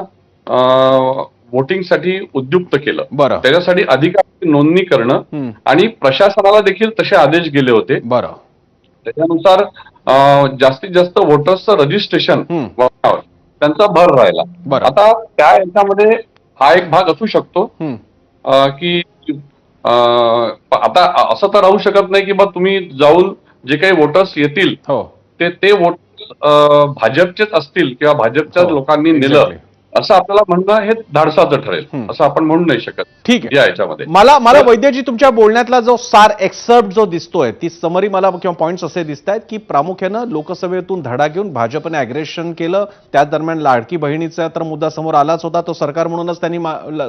वोटिंगसाठी उद्युक्त केलं. त्याच्यासाठी अधिकाराची नोंदणी करणं आणि प्रशासनाला देखील तसे आदेश गेले होते. त्याच्यानुसार जास्तीत जास्त वोटर्सचं रजिस्ट्रेशन त्यांचा भर राहिला. आता त्या याच्यामध्ये हा एक भाग असू शकतो की आता असं तर राहू शकत नाही की बा तुम्ही जाऊन जे काही वोटर्स येतील ते वोटर्स भाजपचेच असतील किंवा भाजपच्या लोकांनी नेलं असं आपल्याला म्हणणं हे धाडसाचं ठरेल, असं आपण म्हणू नाही शकत. ठीक आहे. याच्यामध्ये मला वैद्यजी तुमच्या बोलण्यातला जो सार एक्सर्प्ट जो दिसतोय, ती समरी मला किंवा पॉइंट्स असे दिसत आहेत की प्रामुख्यानं लोकसभेतून धडा घेऊन भाजपने अग्रेशन केलं. त्या दरम्यान लाडकी बहिणीचा तर मुद्दा समोर आलाच होता, तो सरकार म्हणूनच त्यांनी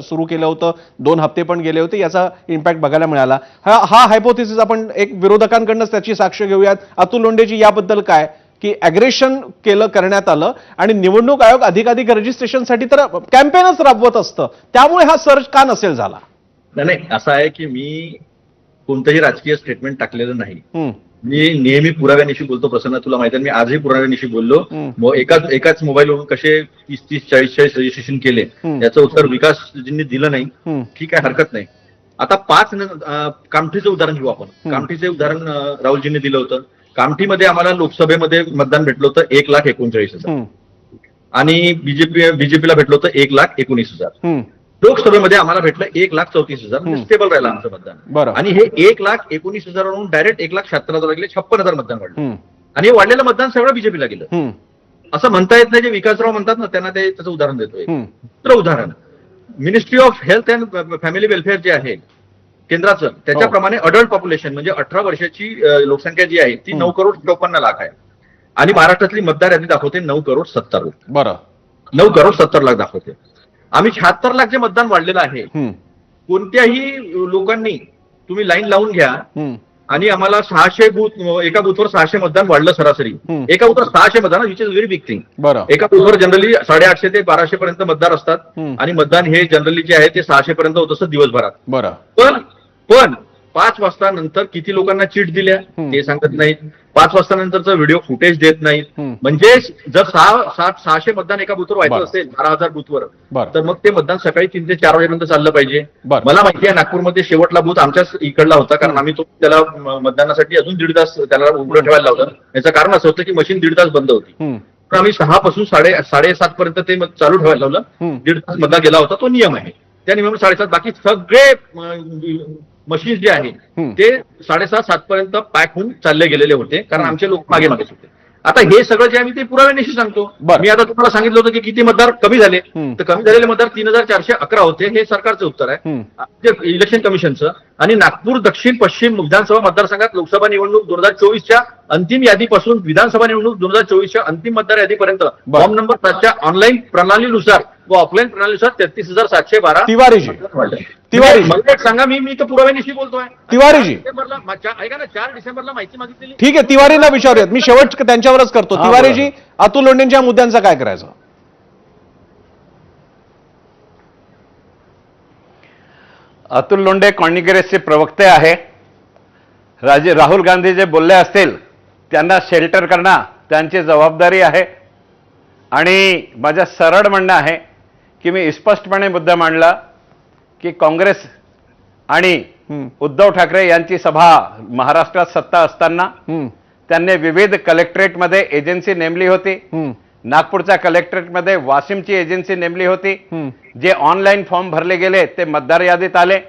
सुरू केलं होतं. 2 हप्ते पण गेले होते, याचा इम्पॅक्ट बघायला मिळाला. हा हायपोथेसिस आपण एक विरोधकांकडूनच त्याची साक्ष घेऊयात. अतुल लोंढेजी, याबद्दल काय की अग्रेशन करण्यात आलं आणि निवडणूक आयोग अधिकाधिक रजिस्ट्रेशनसाठी तर कॅम्पेनच राबवत असतं, त्यामुळे हा सर्च का नसेल झाला? नाही, असं आहे की मी कोणतंही राजकीय स्टेटमेंट टाकलेलं नाही. मी नेहमी पुराव्यानिशी बोलतो. प्रसन्न, तुला माहिती आहे मी आजही पुराव्यानिशी बोललो. एकाच मोबाईलवरून कसे 30-40 रजिस्ट्रेशन केले याचं उत्तर विकासजींनी दिलं नाही. ठीक आहे, हरकत नाही. आता 5 कामठीचं उदाहरण घेऊ आपण. कामठीचे उदाहरण राहुलजींनी दिलं होतं. कामठीमध्ये आम्हाला लोकसभेमध्ये मतदान भेटलं होतं 1,39,000 आणि बीजेपीला भेटलं होतं 1,19,000. लोकसभेमध्ये आम्हाला भेटलं 1,34,000. स्टेबल राहिलं आमचं मतदान. आणि हे 1,19,000 वरून डायरेक्ट 1,76,000 गेले, 56,000 मतदान वाढलं. आणि हे वाढलेलं मतदान सगळं बीजेपीला गेलं. असं म्हणता येत नाही. जे विकासराव म्हणतात ना, त्यांना ते त्याचं उदाहरण देतोय. दुसरं उदाहरण, ministry of health and family welfare जे आहे केंद्राचं, त्याच्याप्रमाणे अडल्ट पॉप्युलेशन म्हणजे 18 वर्षाची लोकसंख्या जी आहे ती 9,54,00,000 आहे. आणि महाराष्ट्रातली मतदार यादी दाखवते 9,70,00,000. 9,70,00,000 दाखवते. आम्ही 76,00,000 जे मतदान वाढलेलं आहे. कोणत्याही लोकांनी तुम्ही लाईन लावून घ्या आणि आम्हाला 600 बूथ, एका बूथवर 600 मतदान वाढलं सरासरी. एका बूथवर 600 मतदान, which is very big thing. एका बूथवर जनरली 850 ते 1200 पर्यंत मतदार असतात आणि मतदान हे जनरली जे आहे ते 600 पर्यंत होत असतं दिवसभरात. पण 5 वाजता नंतर किती लोकांना चीट दिल्या ते सांगत नाहीत. 5 वाजता नंतरचं व्हिडिओ फुटेज देत नाहीत. म्हणजे जर 600 मतदान एका बूथवर व्हायचं असेल 12,000 बूथवर, तर मग ते मतदान सकाळी 3 ते 4 वाजेपर्यंत चाललं पाहिजे. मला माहिती आहे नागपूरमध्ये शेवटला बूथ आमच्याच इकडला होता, कारण आम्ही तो त्याला मतदानासाठी अजून 1.5 तास त्याला उघडं ठेवायला लावलं. याचं कारण असं होतं की मशीन 1.5 तास बंद होती. तर आम्ही 6 पासून 7:30 पर्यंत ते चालू ठेवायला लावलं. 1.5 तास मतदान गेला होता, तो नियम आहे. त्या नियमाने 7:30. बाकी सगळे मशीन जे आहे ते 7:30-7 पर्यंत पॅक होऊन चालले गेलेले होते, कारण आमचे लोक मागे होते. आता हे सगळं जे आम्ही ते पुराव्यानिशी सांगतो. मी आता तुम्हाला सांगितलं होतं की किती मतदार कमी झाले, तर कमी झालेले मतदार 3,411 होते. हे सरकारचं उत्तर आहे इलेक्शन कमिशनचं. आणि नागपूर दक्षिण पश्चिम विधानसभा मतदारसंघात लोकसभा निवडणूक 2024च्या अंतिम यादीपासून विधानसभा निवडणूक 2024च्या अंतिम मतदार यादीपर्यंत फॉर्म नंबर 7च्या ऑनलाईन प्रणालीनुसार व ऑफलाईन प्रणालीनुसार 33,712. तिवारी मला एक सांगा, मी तर पुराव्यानिशी बोलतोय. तिवारीजी, ऐका ना, 4 डिसेंबरला माहिती मागितलेली. ठीक आहे, तिवारींना विचारूयात. मी शेवट त्यांच्यावरच करतो. तिवारीजी, अतुल लोंढेंच्या मुद्द्यांचं काय करायचं? अतुल लोंढे काँग्रेसचे प्रवक्ते आहे. राहुल गांधी जे बोलले असतील त्यांना शेल्टर करणं त्यांची जबाबदारी आहे. आणि माझं सरळ म्हणणं आहे की मी स्पष्टपणे मुद्दा मांडला की काँग्रेस आणि उद्धव ठाकरे यांची सभा महाराष्ट्रात सत्ता असताना त्यांनी विविध कलेक्टरेटमध्ये एजन्सी नेमली होती. नागपूरच्या कलेक्टरेटमध्ये वाशिमची एजन्सी नेमली होती. जे ऑनलाईन फॉर्म भरले गेले ते मतदार यादीत आले.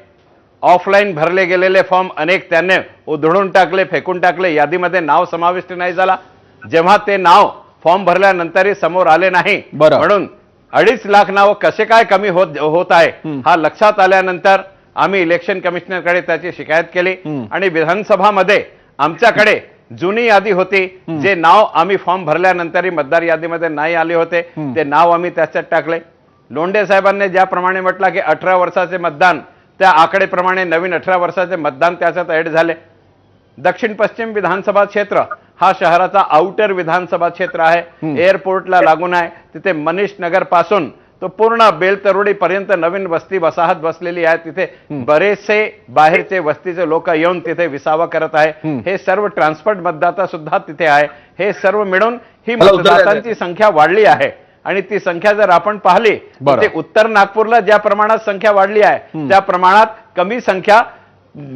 ऑफलाईन भरले गेलेले फॉर्म अनेक त्यांनी उधळून टाकले, फेकून टाकले. यादीमध्ये नाव समाविष्ट नाही झाला. जेव्हा ते नाव फॉर्म भरल्यानंतरही समोर आले नाही, म्हणून 2.5 लाख नाव कसे काय कमी होत आहे हा लक्षात आल्यानंतर आम्ही इलेक्शन कमिशनरकडे त्याची शिकायत केली आणि विधानसभामध्ये आमच्याकडे जुनी यादी होती. जे नाव आम्ही फॉर्म भरल्यानंतरही मतदार यादीमध्ये नाही आले होते ते नाव आम्ही त्याच्यात टाकले. लोंढे साहेबांनी ज्याप्रमाणे म्हटलं की 18 वर्षाचे मतदान, त्या आकडेप्रमाणे नवीन 18 वर्षाचे मतदान त्याच्यात ऍड झाले. दक्षिण पश्चिम विधानसभा क्षेत्र हा शहराचा आउटर विधानसभा क्षेत्र आहे. एअरपोर्टला लागून आहे. तिथे मनीष नगर पासून तो पूर्ण बेलतरोडी पर्यंत नवीन वस्ती वसाहत बसलेली आहे. तिथे बरेचसे बाहेरचे वस्तीचे लोक येऊन तिथे विसावा करत आहे. हे सर्व ट्रान्सपोर्ट मतदाता सुद्धा तिथे आहे. हे सर्व मिळून ही मतदातांची संख्या वाढली आहे. आणि ती संख्या जर आपण पाहिली तर उत्तर नागपूरला ज्या प्रमाणात संख्या वाढली आहे त्या प्रमाणात कमी संख्या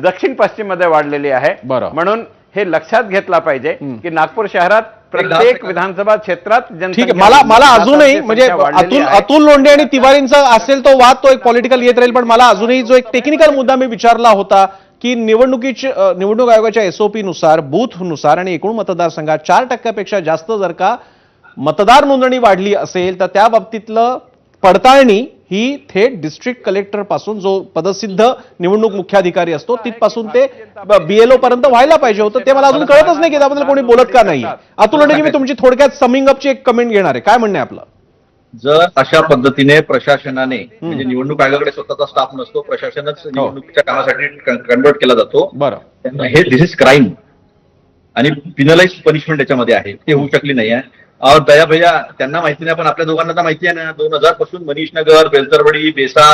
दक्षिण पश्चिम मध्ये वाढलेली आहे. म्हणून हे लक्षात घेतला पाहिजे की नागपूर शहरात प्रत्येक विधानसभा क्षेत्रात ठीक आहे. मला अजूनही म्हणजे अतुल लोंढे आणि तिवारींचा असेल तो वाद तो एक पॉलिटिकल येत राहील, पण मला अजूनही जो एक टेक्निकल मुद्दा मी विचारला होता की निवडणूक आयोगाच्या एसओपी नुसार, बूथ नुसार आणि एकूण मतदारसंघात 4% जास्त जर का मतदार नोंदणी वाढली असेल तर त्या बाबतीतलं पडताळणी ही थेट डिस्ट्रिक्ट कलेक्टर पासून, जो पदसिद्ध निवडणूक मुख्याधिकारी असतो तिथपासून ते बीएलओ पर्यंत व्हायला पाहिजे होतं. ते मला अजून कळतच नाही की त्याबद्दल कोणी बोलत का नाही. अतुल लोंढेजी, मी तुमची थोडक्यात समिंग अपची एक कमेंट घेणार आहे. काय म्हणणं आहे आपलं? जर अशा पद्धतीने प्रशासनाने, म्हणजे निवडणूक आयोगाकडे स्वतःचा स्टाफ नसतो, प्रशासनच निवडणुकीच्या कामासाठी कन्वर्ट केला जातो. हे दिस इज क्राईम आणि पिनलाइज पनिशमेंट त्याच्यामध्ये आहे. ते होऊ शकली नाही आहे. दया भैया त्यांना माहिती नाही, पण आपल्या दोघांना तर माहिती आहे ना. 2000 पासून मनीष नगर, बेलतरवडी, बेसा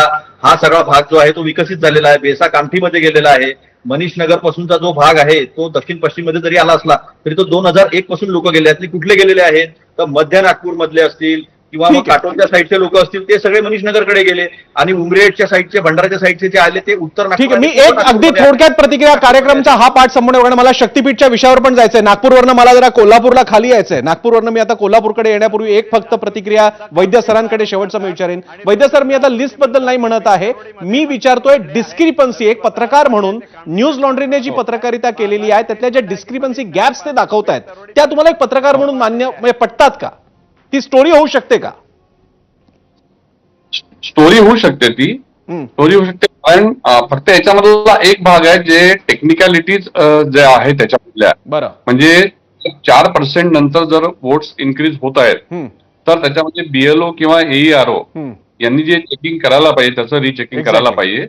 हा सगळा भाग जो आहे तो विकसित झालेला आहे. बेसा कामठीमध्ये गेलेला आहे. मनीष नगर पासूनचा जो भाग आहे तो दक्षिण पश्चिम मध्ये जरी आला असला तरी तो 2001 पासून लोक गेले. यातले कुठले गेलेले आहेत तर मध्य नागपूर मधले असतील किंवा मग काटोलच्या साईडचे लोक असतील, ते सगळे मनीष नगरकडे गेले. आणि उमरेडच्या साईडचे, भंडाराच्या साईडचे जे आले ते उत्तर नागपूर. ठीक आहे, मी एक अगदी थोडक्यात प्रतिक्रिया, कार्यक्रमचा हा पाठ संपवण्यावर मला शक्तीपीठच्या विषयावर पण जायचंय. नागपूरवरनं मला जरा कोल्हापूरला खाली यायचंय. नागपूरवरनं मी आता कोल्हापूरकडे येण्यापूर्वी एक फक्त प्रतिक्रिया वैद्य सरांकडे शेवटचं मी विचारेन. वैद्य सर, मी आता लिस्ट बद्दल नाही म्हणत आहे, मी विचारतोय डिस्क्रिपन्सी. एक पत्रकार म्हणून न्यूज लॉन्ड्रीने जी पत्रकारिता केलेली आहे त्यातल्या ज्या डिस्क्रिपन्सी गॅप्स ते दाखवतायत त्या तुम्हाला एक पत्रकार म्हणून मान्य म्हणजे पटतात का? ती स्टोरी होऊ शकते का? स्टोरी होऊ शकते, ती स्टोरी होऊ शकते. पण फक्त याच्यामधला एक भाग आहे जे टेक्निकॅलिटीज जे आहे त्याच्यामधल्या, म्हणजे 4% नंतर जर वोट्स इन्क्रीज होत आहेत तर त्याच्यामध्ये बीएलओ किंवा एईआरओ यांनी जे चेकिंग करायला पाहिजे त्याचं रिचेकिंग करायला पाहिजे.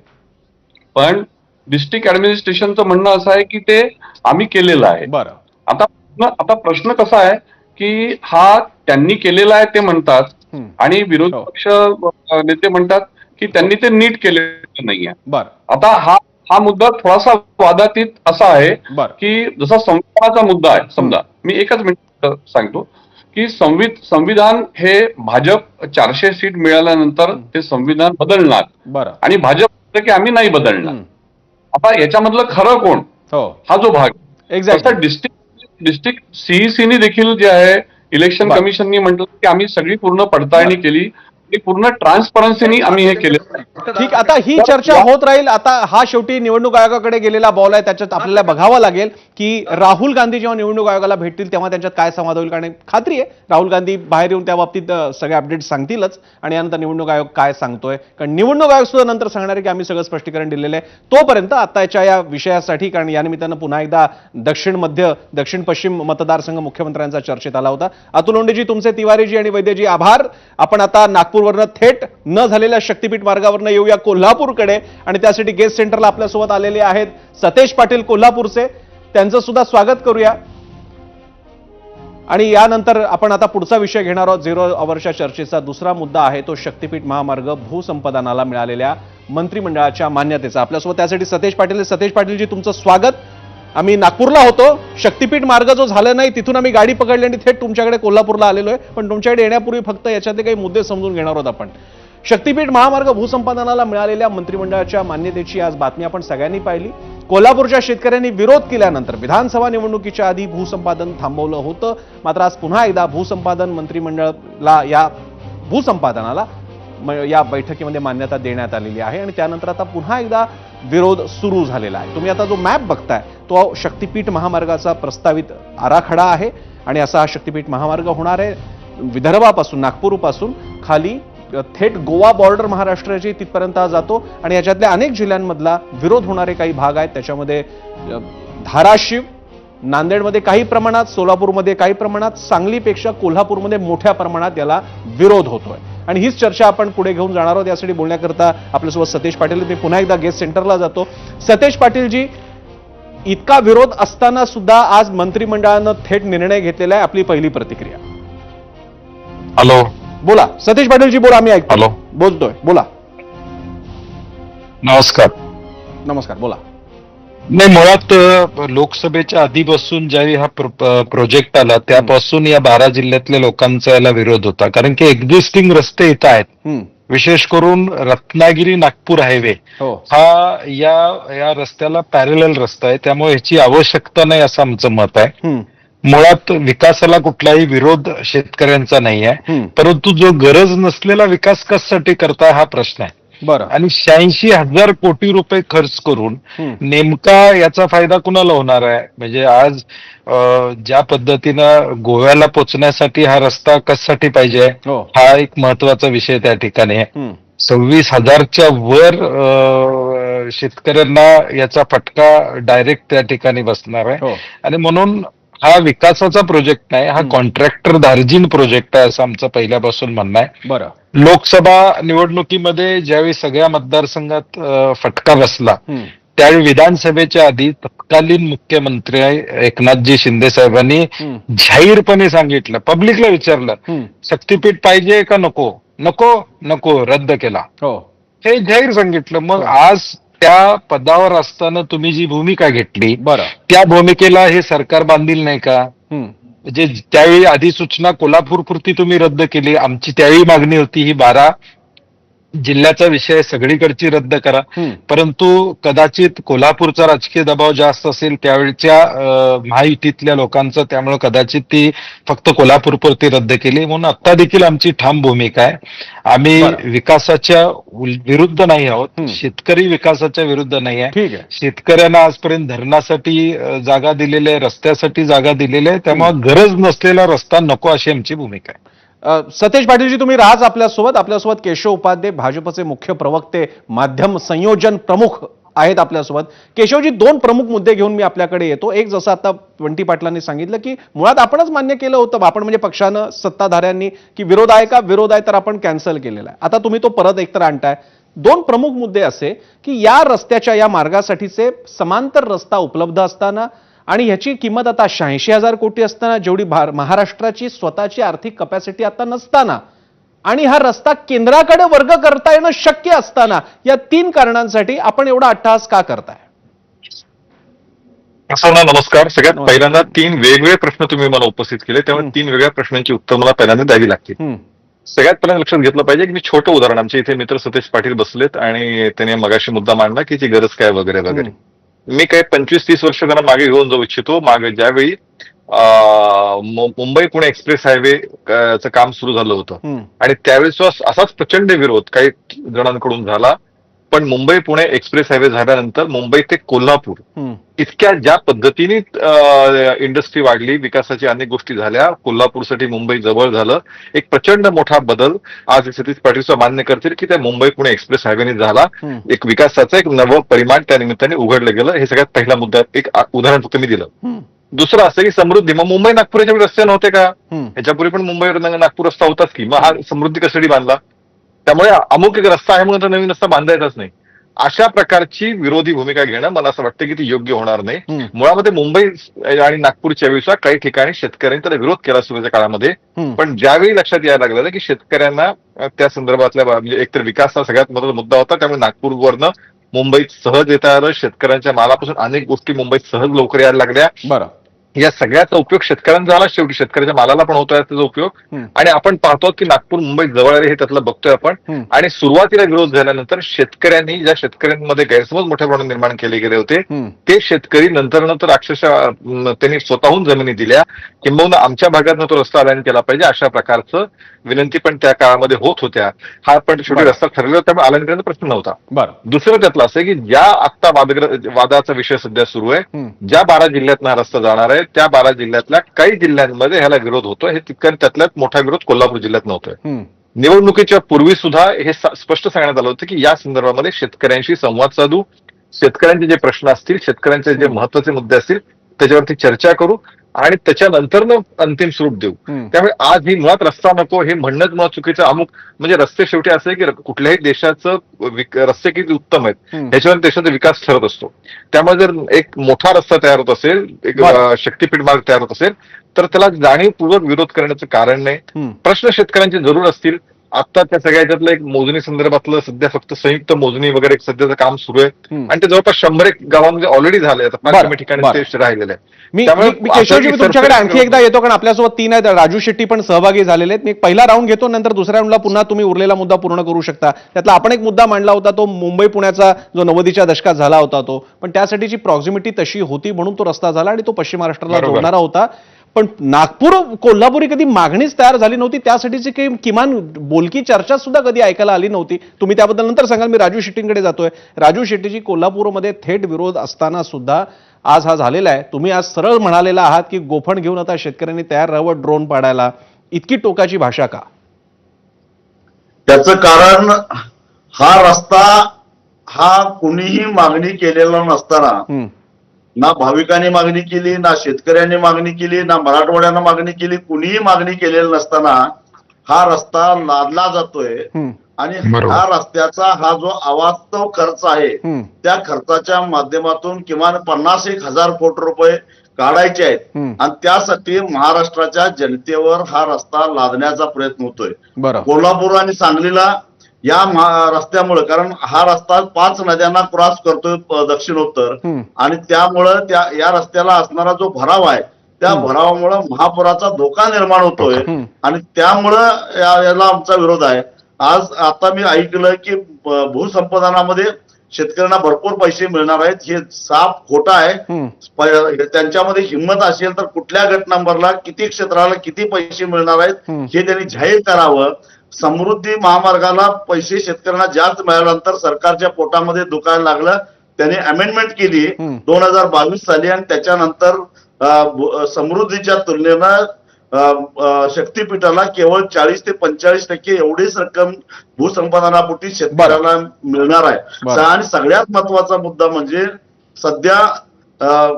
पण डिस्ट्रिक्ट ऍडमिनिस्ट्रेशनचं म्हणणं असं आहे की ते आम्ही केलेलं आहे. आता प्रश्न कसा आहे की हा त्यांनी केलेला आहे ते म्हणतात आणि विरोधी पक्ष नेते म्हणतात की त्यांनी ते नीट केलेलं नाहीये. आता हा मुद्दा थोडासा वादातीत असा आहे की जसा संविधानाचा मुद्दा आहे. समजा मी एकच मिनिट सांगतो की संविधान हे भाजप 400 सीट मिळाल्यानंतर ते संविधान बदलणार आणि भाजप की आम्ही नाही बदलणार. आता याच्यामधलं खरं कोण, हा जो भाग डिस्ट्रिक्ट सीईसीनी देखील जे आहे इलेक्शन कमिशननी म्हटलं की आम्ही सगळी पूर्ण पडताळणी केली आणि पूर्ण ट्रान्सपरन्सीनी आम्ही हे केले. ठीक, आता ही चर्चा होत राहील. आता हा शेवटी निवडणूक आयोगाकडे गेलेला बॉल आहे. त्याच्यात आपल्याला बघावं लागेल की राहुल गांधी जेव्हा निवडणूक आयोगाला भेटतील तेव्हा त्यांच्यात काय संवाद होईल. कारण खात्री आहे राहुल गांधी बाहेर येऊन त्या बाबतीत सगळे अपडेट सांगतीलच आणि यानंतर निवडणूक आयोग काय सांगतोय, कारण निवडणूक आयोग सुद्धा नंतर सांगणार आहे की आम्ही सगळं स्पष्टीकरण दिलेलं आहे. तोपर्यंत आताच्या या विषयासाठी, कारण या निमित्तानं पुन्हा एकदा दक्षिण पश्चिम मतदारसंघ मुख्यमंत्र्यांचा चर्चेत आला होता. अतुल लोंढेजी, तुमचे, तिवारीजी आणि वैद्यजी आभार. आपण आता नागपूरवरनं थेट न झालेल्या शक्तीपीठ मार्गावरनं येऊया कोल्हापूरकडे आणि त्यासाठी गेस्ट सेंटरला आपल्यासोबत आलेले आहेत सतेज पाटील कोल्हापूरचे. त्यांचं सुद्धा स्वागत करूया. आणि यानंतर आपण आता पुढचा विषय घेणार आहोत. 0 अवरच्या चर्चेचा दुसरा मुद्दा आहे तो शक्तीपीठ महामार्ग भूसंपादनाला मिळालेल्या मंत्रिमंडळाच्या मान्यतेचा. आपल्यासोबत त्यासाठी सतेज पाटील. सतेज पाटीलजी, तुमचं स्वागत. आम्ही नागपूरला होतो, शक्तीपीठ मार्ग जो झाला नाही तिथून आम्ही गाडी पकडली आणि थेट तुमच्याकडे कोल्हापूरला आलेलो आहे. पण तुमच्याकडे येण्यापूर्वी फक्त याच्यातले काही मुद्दे समजून घेणार आहोत आपण. शक्तीपीठ महामार्ग भूसंपादनाला मिळालेल्या मंत्रिमंडळाच्या मान्यतेची आज बातमी आपण सगळ्यांनी पाहिली. कोल्हापूरच्या शेतकऱ्यांनी विरोध केल्यानंतर विधानसभा निवडणुकीच्या आधी भूसंपादन थांबवलं होतं. मात्र आज पुन्हा एकदा भूसंपादन मंत्रिमंडळाला या भूसंपादनाला या बैठकीमध्ये मान्यता देण्यात आलेली आहे आणि त्यानंतर आता पुन्हा एकदा विरोध सुरू झालेला आहे. तुम्ही आता जो मॅप बघताय तो शक्तीपीठ महामार्गाचा प्रस्तावित आराखडा आहे आणि असा हा शक्तीपीठ महामार्ग होणार आहे. विदर्भापासून नागपूरपासून खाली थेट गोवा बॉर्डर महाराष्ट्राची तिथपर्यंत जातो आणि याच्यातल्या अनेक जिल्ह्यांमधला विरोध होणारे काही भाग आहेत. त्याच्यामध्ये धाराशिव, नांदेडमध्ये काही प्रमाणात, सोलापूरमध्ये काही प्रमाणात, सांगलीपेक्षा कोल्हापूरमध्ये मोठ्या प्रमाणात याला विरोध होतोय आणि हीच चर्चा आपण पुढे घेऊन जाणार आहोत. यासाठी बोलण्याकरता आपल्यासोबत सतेज पाटील. मी पुन्हा एकदा गेस्ट सेंटरला जातो. सतेज पाटीलजी, इतका विरोध असताना सुद्धा आज मंत्रिमंडळानं थेट निर्णय घेतलेला आहे. आपली पहिली प्रतिक्रिया. हॅलो, बोला सतेज पाटीलजी, बोला. आम्ही ऐकतो. हॅलो, बोलतोय, बोला. नमस्कार. नमस्कार, बोला. नाही, मुळात लोकसभेच्या आधीपासून ज्यावेळी हा प्रोजेक्ट आला त्यापासून या 12 जिल्ह्यातल्या लोकांचा याला विरोध होता. कारण की एक्झिस्टिंग रस्ते इथं आहेत. विशेष करून रत्नागिरी नागपूर हायवे हा या रस्त्याला पॅरलल रस्ता आहे, त्यामुळे ह्याची आवश्यकता नाही असं आमचं मत आहे. मुळात विकासाला कुठलाही विरोध शेतकऱ्यांचा नाही आहे, परंतु जो गरज नसलेला विकास कशासाठी करताय हा प्रश्न आहे. बरं. आणि 86,000 कोटी रुपये खर्च करून नेमका याचा फायदा कुणाला होणार आहे? म्हणजे आज ज्या पद्धतीनं गोव्याला पोचण्यासाठी हा रस्ता कशासाठी पाहिजे हा एक महत्वाचा विषय त्या ठिकाणी आहे. 26,000च्या वर शेतकऱ्यांना याचा फटका डायरेक्ट त्या ठिकाणी बसणार आहे आणि म्हणून हा विकासाचा प्रोजेक्ट नाही, हा कॉन्ट्रॅक्टर धार्जिन प्रोजेक्ट आहे असं आमचं पहिल्यापासून म्हणणं आहे. बरं. लोकसभा निवडणुकीमध्ये ज्यावेळी सगळ्या मतदारसंघात फटका बसला त्यावेळी विधानसभेच्या आधी तत्कालीन मुख्यमंत्री एकनाथजी शिंदे साहेबांनी जाहीरपणे सांगितलं, पब्लिकला विचारलं, शक्तीपीठ पाहिजे का नको? नको, नको, रद्द केला. हे जाहीर सांगितलं. मग आज त्या पदावर असताना तुम्ही जी भूमिका घेतली त्या भूमिकेला हे सरकार बांधील नाही का? म्हणजे त्यावेळी अधिसूचना कोल्हापूरपुरती तुम्ही रद्द केली. आमची त्यावेळी मागणी होती ही 12 जिल्ह्याचा विषय सगळीकडची रद्द करा, परंतु कदाचित कोल्हापूरचा राजकीय दबाव जास्त असेल त्यावेळच्या महायुतीतल्या लोकांचा, त्यामुळे कदाचित ती फक्त कोल्हापूरपुरती रद्द केली. म्हणून आता देखील आमची ठाम भूमिका आहे. आम्ही विकासाच्या विरुद्ध नाही आहोत, शेतकरी विकासाच्या विरुद्ध नाही आहे. शेतकऱ्यांना आजपर्यंत धरणासाठी जागा दिलेली आहे, रस्त्यासाठी जागा दिलेली आहे, त्यामुळे गरज नसलेला रस्ता नको अशी आमची भूमिका आहे. सतेज पाटीलजी, तुम्ही राज आपल्यासोबत केशव उपाध्ये, भाजपचे मुख्य प्रवक्ते, माध्यम संयोजन प्रमुख आहेत आपल्यासोबत. केशवजी, 2 प्रमुख मुद्दे घेऊन मी आपल्याकडे येतो. एक, जसं आता वंटी पाटलांनी सांगितलं की मुळात आपणच मान्य केलं होतं, आपण म्हणजे पक्षानं, सत्ताधाऱ्यांनी, की विरोध आहे का? विरोध आहे तर आपण कॅन्सल केलेला आहे. आता तुम्ही तो परत एकतर आणताय. 2 प्रमुख मुद्दे असे की या रस्त्याच्या, या मार्गासाठीचे समांतर रस्ता उपलब्ध असताना आणि ह्याची किंमत आता 86,000 कोटी असताना, जेवढी महाराष्ट्राची स्वतःची आर्थिक कपॅसिटी आता नसताना, आणि हा रस्ता केंद्राकडे वर्ग करता येणं शक्य असताना, या 3 कारणांसाठी आपण एवढा अट्टहास का करताय? नमस्कार. सगळ्यात पहिल्यांदा 3 वेगवेगळे प्रश्न तुम्ही मला उपस्थित केले, त्यामुळे 3 वेगळ्या प्रश्नांची उत्तर मला पहिल्यांदा द्यावी लागतील. सगळ्यात पहिल्यांदा लक्षात घेतलं पाहिजे की मी छोटं उदाहरण, आमच्या इथे मित्र सतेज पाटील बसलेत आणि त्यांनी मगाशी मुद्दा मांडला की ती गरज काय वगैरे वगैरे. मी काय 25-30 वर्ष त्यांना मागे घेऊन जाऊ इच्छितो. मागे ज्यावेळी मुंबई पुणे एक्सप्रेस हायवे चं काम सुरू झालं होतं आणि त्यावेळेस असाच प्रचंड विरोध काही जणांकडून झाला, पण मुंबई पुणे एक्सप्रेस हायवे झाल्यानंतर मुंबई ते कोल्हापूर इतक्या ज्या पद्धतीने इंडस्ट्री वाढली, विकासाची अनेक गोष्टी झाल्या, कोल्हापूरसाठी मुंबई जवळ झालं, एक प्रचंड मोठा बदल आज सतीश पाटील मान्य करतील की त्या मुंबई पुणे एक्सप्रेस हायवेने झाला. एक विकासाचं एक नवं परिमाण त्या निमित्ताने उघडलं गेलं. हे सगळ्यात पहिला मुद्दा, एक उदाहरण फक्त मी दिलं. दुसरं असं की समृद्धी, मग मुंबई नागपूरच्या रस्ते नव्हते का? ह्याच्यापूर्वी पण मुंबई नागपूर रस्ता होताच की, मग हा समृद्धी कशासाठी बांधला? त्यामुळे अमुक एक रस्ता आहे म्हणून नवीन रस्ता बांधायचाच नाही. अशा प्रकारची विरोधी भूमिका घेणं मला असं वाटतं की ती योग्य होणार नाही. मुळामध्ये मुंबई आणि नागपूरच्या वेळेस काही ठिकाणी शेतकऱ्यांनी त्याला विरोध केला सुरुवातीच्या काळामध्ये, पण ज्यावेळी लक्षात यायला लागलं की शेतकऱ्यांना त्या संदर्भातल्या म्हणजे एकतर विकास हा सगळ्यात महत्त्वाचा मुद्दा होता, त्यामुळे नागपूरवरनं मुंबईत सहज येता आलं. शेतकऱ्यांच्या मालापासून अनेक गोष्टी मुंबईत सहज लवकर यायला लागल्या. या सगळ्याचा उपयोग शेतकऱ्यांचा झाला, शेवटी शेतकऱ्याच्या मालाला पण होतोय त्याचा उपयोग. आणि आपण पाहतो की नागपूर मुंबई जवळ आहे हे त्यातलं बघतोय आपण. आणि सुरुवातीला विरोध झाल्यानंतर शेतकऱ्यांनी, ज्या शेतकऱ्यांमध्ये गैरसमज मोठ्या प्रमाणात निर्माण केले गेले होते, ते शेतकरी नंतर अक्षरशः त्यांनी स्वतःहून जमिनी दिल्या, किंबहुना आमच्या भागातनं तो रस्ता अलाईन केला पाहिजे अशा प्रकारचं विनंती पण त्या काळामध्ये होत होत्या. हा पण शेवटी रस्ता ठरलेला, त्यामुळे अलाईन करण्याचा प्रश्न नव्हता. दुसरं त्यातलं असं की ज्या आत्ता वादाचा विषय सध्या सुरू आहे, ज्या 12 जिल्ह्यातनं हा रस्ता जाणार आहे, त्या 12 जिल्ह्यातल्या काही जिल्ह्यांमध्ये ह्याला विरोध होतोय. हे तितकं त्यातल्यात मोठा विरोध कोल्हापूर जिल्ह्यात नव्हतोय. निवडणुकीच्या पूर्वी सुद्धा हे स्पष्ट सांगण्यात आलं होतं की या संदर्भामध्ये शेतकऱ्यांशी संवाद साधू, शेतकऱ्यांचे जे प्रश्न असतील, शेतकऱ्यांचे जे महत्वाचे मुद्दे असतील त्याच्यावरती चर्चा करू आणि त्याच्यानंतर अंतिम स्वरूप देऊ. त्यामुळे आज ही मुळात रस्ता नको हे म्हणणंच मुळात चुकीचं. म्हणजे रस्ते शेवटी असं आहे की कुठल्याही देशाचं रस्ते किती उत्तम आहेत ह्याच्यावर देशाचा विकास ठरत असतो. त्यामुळे जर एक मोठा रस्ता तयार होत असेल, एक शक्तीपीठ मार्ग तयार होत असेल, तर त्याला जाणीवपूर्वक विरोध करण्याचं कारण नाही. प्रश्न शेतकऱ्यांचे जरूर असतील. आता त्या सगळ्या ह्याच्यातलं एक मोजणी संदर्भातलं सध्या फक्त संयुक्त मोजणी वगैरे सध्याचं काम सुरू आहे आणि ते जवळपास 100 गावांमध्ये ऑलरेडी झालंय. आता 5 ठिकाणी ते राहिलेलं आहे. मी केशवजी तुमच्याकडे आणखी एकदा येतो, कारण आपल्यासोबत 3 आहेत. राजू शेट्टी पण सहभागी झालेले आहेत. मी पहिला राऊंड घेतो, नंतर दुसऱ्या राऊंडला पुन्हा तुम्ही उरलेला मुद्दा पूर्ण करू शकता. त्यातला आपण एक मुद्दा मांडला होता, तो मुंबई पुण्याचा जो 90च्या दशकात झाला होता तो, पण त्यासाठीची प्रॉक्झिमिटी तशी होती म्हणून तो रस्ता झाला आणि तो पश्चिम महाराष्ट्राला जोडणारा होता. पण नागपूर कोल्हापुरी कधी मागणीच तयार झाली नव्हती, त्यासाठीची काही किमान बोलकी चर्चा सुद्धा कधी ऐकायला आली नव्हती. तुम्ही त्याबद्दल नंतर सांगाल. मी राजू शेट्टींकडे जातोय. राजू शेट्टीजी, कोल्हापूरमध्ये थेट विरोध असताना सुद्धा आज हा झालेला आहे. तुम्ही आज सरळ म्हणालेला आहात की गोफण घेऊन आता शेतकऱ्यांनी तयार राहावं ड्रोन पाडायला. इतकी टोकाची भाषा का? त्याचं कारण हा रस्ता हा कुणीही मागणी केलेला नसताना, ना भाविकांनी मागणी केली, ना शेतकऱ्यांनी मागणी केली, ना मराठवाड्यानं मागणी केली, कुणीही मागणी केलेली नसताना हा रस्ता लादला जातोय. आणि ह्या रस्त्याचा हा जो अवास्तव खर्च आहे, त्या खर्चाच्या माध्यमातून किमान 50,000 कोटी रुपये काढायचे आहेत आणि त्यासाठी महाराष्ट्राच्या जनतेवर हा रस्ता लादण्याचा प्रयत्न होतोय. कोल्हापूर आणि सांगलीला या रस्त्यामुळे, कारण हा रस्ता 5 नद्यांना क्रॉस करतोय दक्षिणोत्तर, आणि त्यामुळं या रस्त्याला असणारा जो भराव आहे त्या भरावामुळे महापुराचा धोका निर्माण होतोय आणि त्यामुळं याला आमचा विरोध आहे. आज आता मी ऐकलं की भूसंपादनामध्ये शेतकऱ्यांना भरपूर पैसे मिळणार आहेत. हे साफ खोटा आहे. त्यांच्यामध्ये हिंमत असेल तर कुठल्या गट नंबरला किती क्षेत्राला किती पैसे मिळणार आहेत हे त्यांनी जाहीर करावं. समृद्धी महामार्गाला पैसे शेतकऱ्यांना जास्त मिळाल्यानंतर सरकारच्या पोटामध्ये दुखायला लागलं. त्यांनी अमेंडमेंट केली 2022 साली आणि त्याच्यानंतर समृद्धीच्या तुलनेनं शक्तीपीठाला केवळ 40 ते 45% एवढीच रक्कम भूसंपादनापोटी शेतकऱ्याला मिळणार आहे. आणि सगळ्यात महत्वाचा मुद्दा म्हणजे सध्या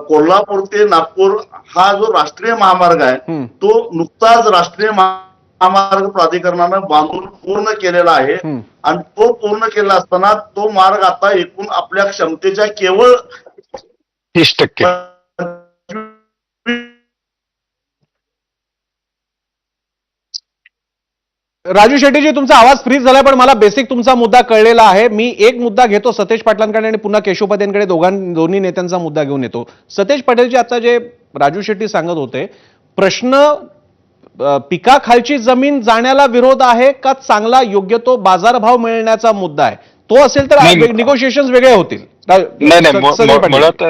कोल्हापूर ते नागपूर हा जो राष्ट्रीय महामार्ग आहे तो नुकताच राष्ट्रीय महामार्ग प्राधिकरणानं बांधून पूर्ण केलेला आहे आणि तो पूर्ण केला असताना तो मार्ग आता एकूण आपल्या क्षमतेच्या केवळ 30%. राजू शेट्टीजी, तुमचा आवाज फ्रीज झालाय, पण मला बेसिक तुमचा मुद्दा कळलेला आहे. मी एक मुद्दा घेतो सतेज पाटलांकडे आणि पुन्हा केशवपदेंकडे दोन्ही नेत्यांचा मुद्दा घेऊन येतो. सतेज पाटीलजी, आता जे राजू शेट्टी सांगत होते, प्रश्न पिकाखालची जमीन जाण्याला विरोध आहे का चांगला योग्य तो बाजारभाव मिळण्याचा मुद्दा आहे? तो असेल तर निगोशिएशन्स वेगळे होतील. नाही, मुळात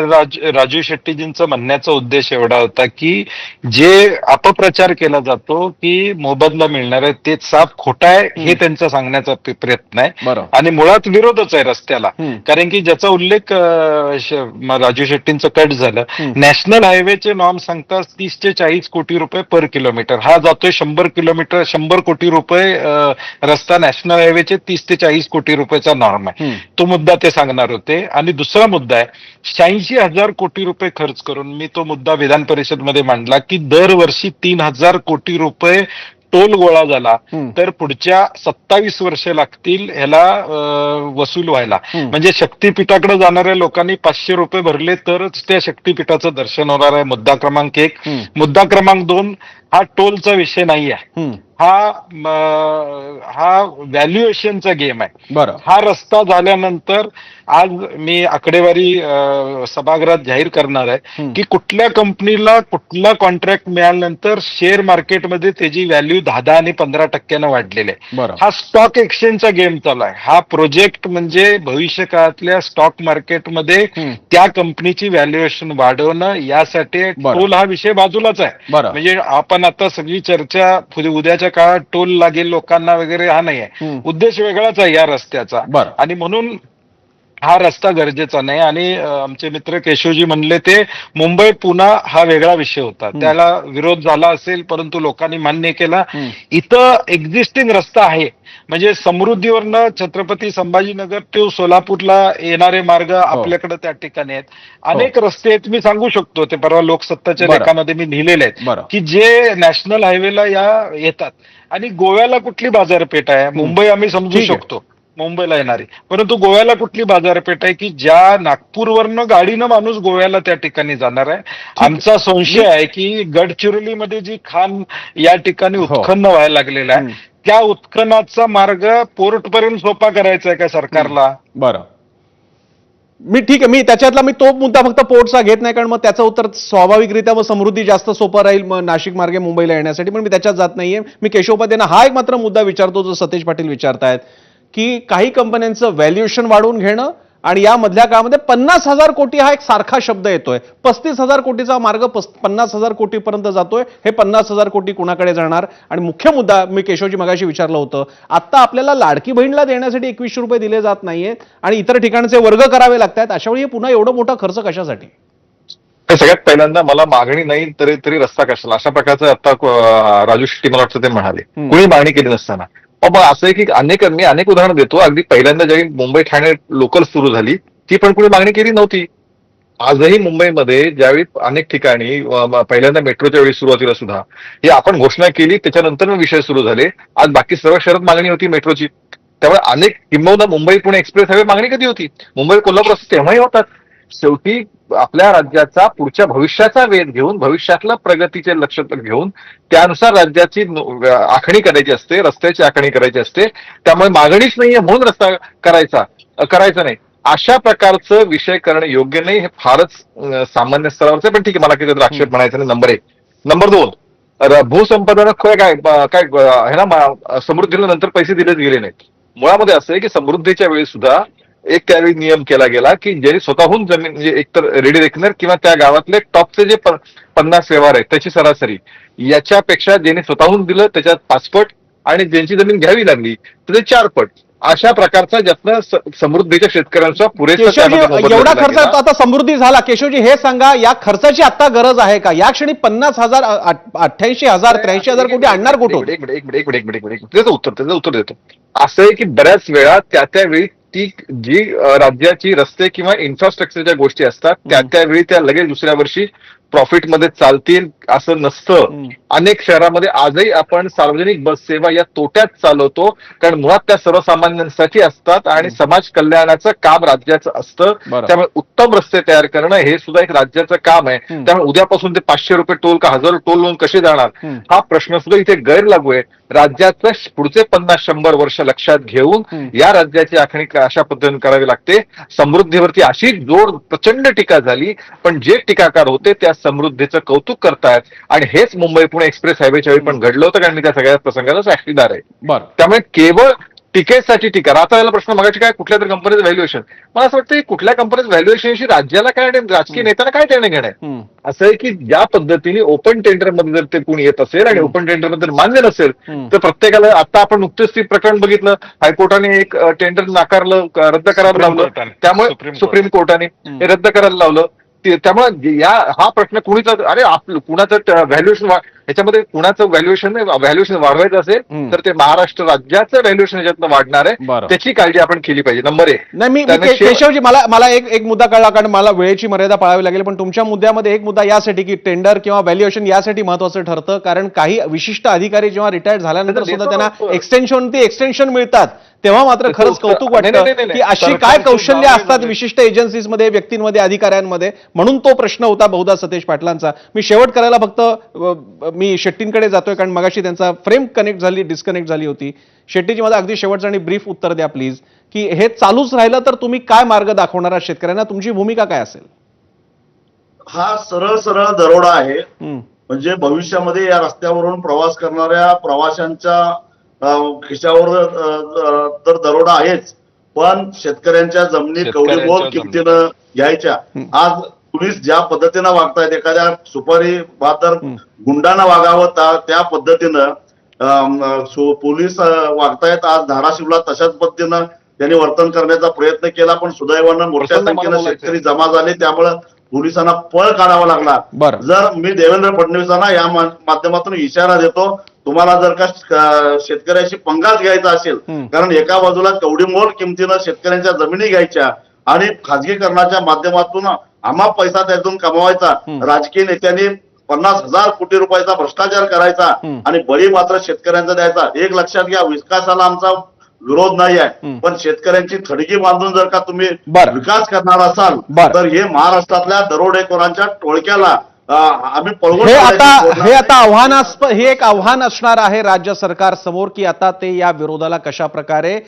राजू शेट्टीजींचा म्हणण्याचा उद्देश एवढा होता की जे अपप्रचार केला जातो की मोबदला मिळणार आहे ते साफ खोटा आहे हे त्यांचा सांगण्याचा प्रयत्न आहे. आणि मुळात विरोधच आहे रस्त्याला. कारण की ज्याचा उल्लेख राजू शेट्टींचं कट झालं, नॅशनल हायवेचे नॉर्म सांगतात 30 ते 40 कोटी रुपये पर किलोमीटर. हा जातोय 100 कोटी रुपये रस्ता. नॅशनल हायवेचे 30 ते 40 कोटी रुपयाचा नॉर्म आहे. तो मुद्दा ते सांगणार होते. आणि दुसरा मुद्दा आहे 86,000 कोटी रुपये खर्च करून मी तो मुद्दा विधान परिषदमध्ये मांडला की दरवर्षी 3,000 कोटी रुपये टोल गोळा झाला तर पुढच्या 27 वर्षे लागतील ह्याला वसूल व्हायला. म्हणजे शक्तीपीठाकडे जाणाऱ्या लोकांनी 500 रुपये भरले तरच त्या शक्तीपीठाचं दर्शन होणार आहे. मुद्दा क्रमांक 1. मुद्दा क्रमांक 2, हा टोलचा विषय नाही आहे. हा व्हॅल्युएशनचा गेम आहे. बरं. हा रस्ता झाल्यानंतर आज मी आकडेवारी सभागृहात जाहीर करणार आहे की कुठल्या कंपनीला कुठला कॉन्ट्रॅक्ट मिळाल्यानंतर शेअर मार्केटमध्ये त्याची व्हॅल्यू 10 आणि 15% वाढलेली आहे. बरं. हा स्टॉक एक्सचेंजचा गेम चालू आहे. हा प्रोजेक्ट म्हणजे भविष्य काळातल्या स्टॉक मार्केटमध्ये त्या कंपनीची व्हॅल्युएशन वाढवणं यासाठी बरं. टोल हा विषय बाजूलाच आहे. बरं. म्हणजे आपण आता सगळी चर्चा उद्याच्या काळात टोल लागेल लोकांना वगैरे हा नाही आहे. उद्देश वेगळाच आहे या रस्त्याचा. बरं. आणि म्हणून हा रस्ता गरजेचा नाही. आणि आमचे मित्र केशवजी म्हणले ते मुंबई पुणा हा वेगळा विषय होता. त्याला विरोध झाला असेल परंतु लोकांनी मान्य केला. इथं एक्झिस्टिंग रस्ता आहे. म्हणजे समृद्धीवरनं छत्रपती संभाजीनगर ते सोलापूरला येणारे मार्ग आपल्याकडे त्या ठिकाणी आहेत. अनेक रस्ते आहेत. मी सांगू शकतो ते परवा लोकसत्ताच्या बरं. लेखामध्ये मी लिहिलेले बरं. आहेत की जे नॅशनल हायवेला येतात. आणि गोव्याला कुठली बाजारपेठ आहे? मुंबई आम्ही समजू ठीक आहे. शकतो मुंबईला येणारी, परंतु गोव्याला कुठली बाजारपेठ आहे की ज्या नागपूरवरनं गाडीनं माणूस गोव्याला त्या ठिकाणी जाणार आहे? आमचा संशय आहे की गडचिरोलीमध्ये जी खाण या ठिकाणी उत्खनन व्हायला लागलेलं आहे त्या उत्खननाचा मार्ग पोर्टपर्यंत सोपा करायचा आहे का सरकारला? बरं, मी ठीक आहे, मी तो मुद्दा फक्त पोर्टचा घेत नाही, कारण मग त्याचं उत्तर स्वाभाविकरित्या मग समृद्धी जास्त सोपं राहील मग नाशिक मार्गे मुंबईला येण्यासाठी, पण मी त्याच्यात जात नाहीये. मी केशवपादेंना हा एक मात्र मुद्दा विचारतो जो सतेज पाटील विचारतायत की काही कंपन्यांचं व्हॅल्युएशन वाढवून घेणं आणि या मधल्या काळामध्ये 50,000 कोटी हा एक सारखा शब्द येतोय. 35,000 कोटीचा मार्ग 50,000 कोटीपर्यंत जातोय. हे 50,000 कोटी कुणाकडे जाणार? आणि मुख्य मुद्दा मी केशवजी मगाशी विचारलं होतं, आता आपल्याला लाडकी बहीणला देण्यासाठी 2100 रुपये दिले जात नाहीयेत आणि इतर ठिकाणचे वर्ग करावे लागतात. अशा वेळी पुन्हा एवढं मोठा खर्च कशासाठी? सगळ्यात पहिल्यांदा मला मागणी नाही तरी रस्ता कशाला, अशा प्रकारचं आता राजू शेट्टी मला वाटतं ते म्हणाले कुणी मागणी केली नसताना. मग असं आहे की मी अनेक उदाहरणं देतो. अगदी पहिल्यांदा ज्यावेळी मुंबई ठाणे लोकल सुरू झाली ती पण कुणी मागणी केली नव्हती. आजही मुंबईमध्ये ज्यावेळी अनेक ठिकाणी पहिल्यांदा मेट्रोच्या वेळी सुरुवातीला सुद्धा हे आपण घोषणा केली, त्याच्यानंतर विषय सुरू झाले. आज बाकी सर्व शहरात मागणी होती मेट्रोची. त्यामुळे अनेक किंबहुना मुंबई पुणे एक्सप्रेस हायवे मागणी कधी होती? मुंबई कोल्हापूर तेव्हाही होतात. शेवटी आपल्या राज्याचा पुढच्या भविष्याचा वेध घेऊन भविष्यातल्या प्रगतीचे लक्ष घेऊन त्यानुसार राज्याची आखणी करायची असते, रस्त्याची आखणी करायची असते. त्यामुळे मागणीच नाहीये म्हणून रस्ता करायचा नाही, अशा प्रकारचं विषय करणं योग्य नाही. हे फारच सामान्य स्तरावरचं, पण ठीक आहे, मला काही आक्षेप म्हणायचा नाही. नंबर 1. नंबर 2, भूसंपादन काय आहे ना, समृद्धीला नंतर पैसे दिलेच गेले नाहीत. मुळामध्ये असं आहे की समृद्धीच्या वेळी सुद्धा एक त्यावेळी नियम केला गेला की ज्यांनी स्वतःहून जमीन म्हणजे एकतर रेडी रेकनर किंवा त्या गावातले टॉपचे जे 50 व्यवहार आहेत त्याची सरासरी याच्यापेक्षा ज्यांनी स्वतःहून दिलं त्याच्यात 5 पट आणि ज्यांची जमीन घ्यावी लागली तर ते 4 पट, अशा प्रकारचा ज्यातनं समृद्धीच्या शेतकऱ्यांचा पुरेसा एवढा खर्च आता समृद्धी झाला. केशवजी हे सांगा, या खर्चाची आता गरज आहे का? या क्षणी 50,000 88,000 83,000 कोटी आणणार कुठून? एक मिनिट त्याचं उत्तर देतो. असं आहे की बऱ्याच वेळा त्यावेळी ती जी राज्याची रस्ते किंवा इन्फ्रास्ट्रक्चरच्या गोष्टी असतात त्यावेळी त्या लगेच दुसऱ्या वर्षी प्रॉफिटमध्ये चालतील असं नसतं. अनेक शहरामध्ये आजही आपण सार्वजनिक बस सेवा या तोट्यात चालवतो, कारण मुळात त्या सर्वसामान्यांसाठी असतात आणि समाज कल्याणाचं काम राज्याचं असतं. त्यामुळे उत्तम रस्ते तयार करणं हे सुद्धा एक राज्याचं काम आहे. त्यामुळे उद्यापासून ते 500 रुपये टोल का 1000 टोल लोन कसे जाणार हा प्रश्न सुद्धा इथे गैरलागू आहे. राज्याचं पुढचे 50-100 वर्ष लक्षात घेऊन या राज्याची आखणी अशा पद्धतीने करावी लागते. समृद्धीवरती अशी जोर प्रचंड टीका झाली, पण जे टीकाकार होते त्या समृद्धीचं कौतुक करतायत आणि हेच मुंबई पुणे एक्सप्रेस हायवेच्या वेळी पण घडलं होतं, कारण मी त्या सगळ्या प्रसंगाला साक्षीदार आहे. त्यामुळे केवळ टीकेसाठी टीका. आता याला प्रश्न मगाशी काय कुठल्या तरी कंपनीचं व्हॅल्युएशन, मला असं वाटतं कुठल्या कंपनीचं व्हॅल्युएशनशी राज्याला काय राजकीय नेत्यांना काय देणं घेणं आहे? असं आहे की ज्या पद्धतीने ओपन टेंडरमध्ये जर ते कोणी येत असेल आणि ओपन टेंडरमध्ये मान्य नसेल तर प्रत्येकाला, आता आपण नुकतेच ते प्रकरण बघितलं, हायकोर्टाने एक टेंडर नाकारलं, रद्द करायला लावलं. त्यामुळे सुप्रीम कोर्टाने हे रद्द करायला लावलं. त्यामुळे हा प्रश्न कुणाचं व्हॅल्युएशन याच्यामध्ये कुणाचं व्हॅल्युएशन वाढवायचं असेल तर ते महाराष्ट्र राज्याचं व्हॅल्युएशन याच्यातनं वाढणार आहे, त्याची काळजी आपण केली पाहिजे. नंबर 1. नाही, मी केशवजी मला एक मुद्दा कळला, कारण मला वेळेची मर्यादा पाळावी लागेल, पण तुमच्या मुद्द्यामध्ये एक मुद्दा यासाठी की टेंडर किंवा व्हॅल्युएशन यासाठी महत्वाचं ठरतं, कारण काही विशिष्ट अधिकारी जेव्हा रिटायर्ड झाल्यानंतर सुद्धा त्यांना एक्सटेन्शन मिळतात, तेव्हा मात्र खरंच कौतुक वाटतं की अशी काय कौशल्य असतात विशिष्ट एजन्सीजमध्ये, व्यक्तींमध्ये, अधिकाऱ्यांमध्ये. म्हणून तो प्रश्न होता बहुधा सतेज पाटलांचा. मी शेवट करायला फक्त मी शेट्टींकडे जातोय कारण मगाशी त्यांचा फ्रेम डिस्कनेक्ट झाली होती. शेट्टीजी मला अगदी शेवटचं आणि ब्रीफ उत्तर द्या प्लीज, की हे चालूच राहिलं तर तुम्ही काय मार्ग दाखवणार आहात शेतकऱ्यांना, तुमची भूमिका काय असेल? हा सरळ सरळ दरोडा आहे. म्हणजे भविष्यामध्ये या रस्त्यावरून प्रवास करणाऱ्या प्रवाशांच्या खिशावर तर दरोडा आहेच, पण शेतकऱ्यांच्या जमिनी कवडीमोल किमतीनं घ्यायच्या. आज पोलीस ज्या पद्धतीनं वागतायत, एखाद्या सुपारी बहादर गुंडानं वागावं त्या पद्धतीनं पोलीस वागतायत. आज धाराशिवला तशाच पद्धतीनं त्यांनी वर्तन करण्याचा प्रयत्न केला, पण सुदैवानं मोठ्या संख्येनं शेतकरी जमा झाले, त्यामुळं पोलिसांना पळ काढावा लागला. जर मी देवेंद्र फडणवीसांना या माध्यमातून इशारा देतो, तुम्हाला जर का शेतकऱ्याशी पंगाच घ्यायचा असेल, कारण एका बाजूला कवडीमोल किमतीनं शेतकऱ्यांच्या जमिनी घ्यायच्या आणि खाजगीकरणाच्या माध्यमातून आम्हा पैसा त्यातून कमवायचा, राजकीय नेत्यांनी 50,000 कोटी रुपयाचा भ्रष्टाचार करायचा आणि बळी मात्र शेतकऱ्यांचा द्यायचा. एक लक्षात घ्या, विकासाला आमचा विरोध नाही आहे, पण शेतकऱ्यांची थडगी बांधून जर का तुम्ही विकास करणार असाल तर हे महाराष्ट्रातल्या दरोडेखोरांच्या टोळक्याला आम्ही पळवून हे आता हे एक आव्हान असणार आहे राज्य सरकार समोर, की आता ते या विरोधाला कशा प्रकारे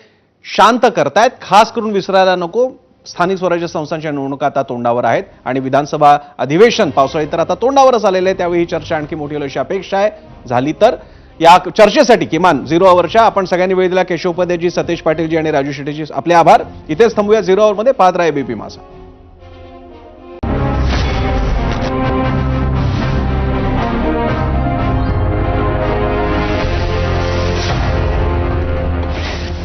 शांत करतायत. खास करून विसरायला नको, स्थानिक स्वराज्य संस्थांच्या निवडणुका आता तोंडावर आहेत आणि विधानसभा अधिवेशन पावसाळी तर आता तोंडावरच आलेलं आहे. त्यावेळी चर्चा आणखी मोठी होईल अशी अपेक्षा आहे. झाली तर या चर्चेसाठी किमान 0 आवरच्या आपण सगळ्यांनी वेळ दिला. केशव उपाध्यायजी, सतेज पाटीलजी आणि राजू शेट्टीजी आपले आभार. इथेच थांबूया 0 आवरमध्ये. पाहत राहा एबीपी माझा.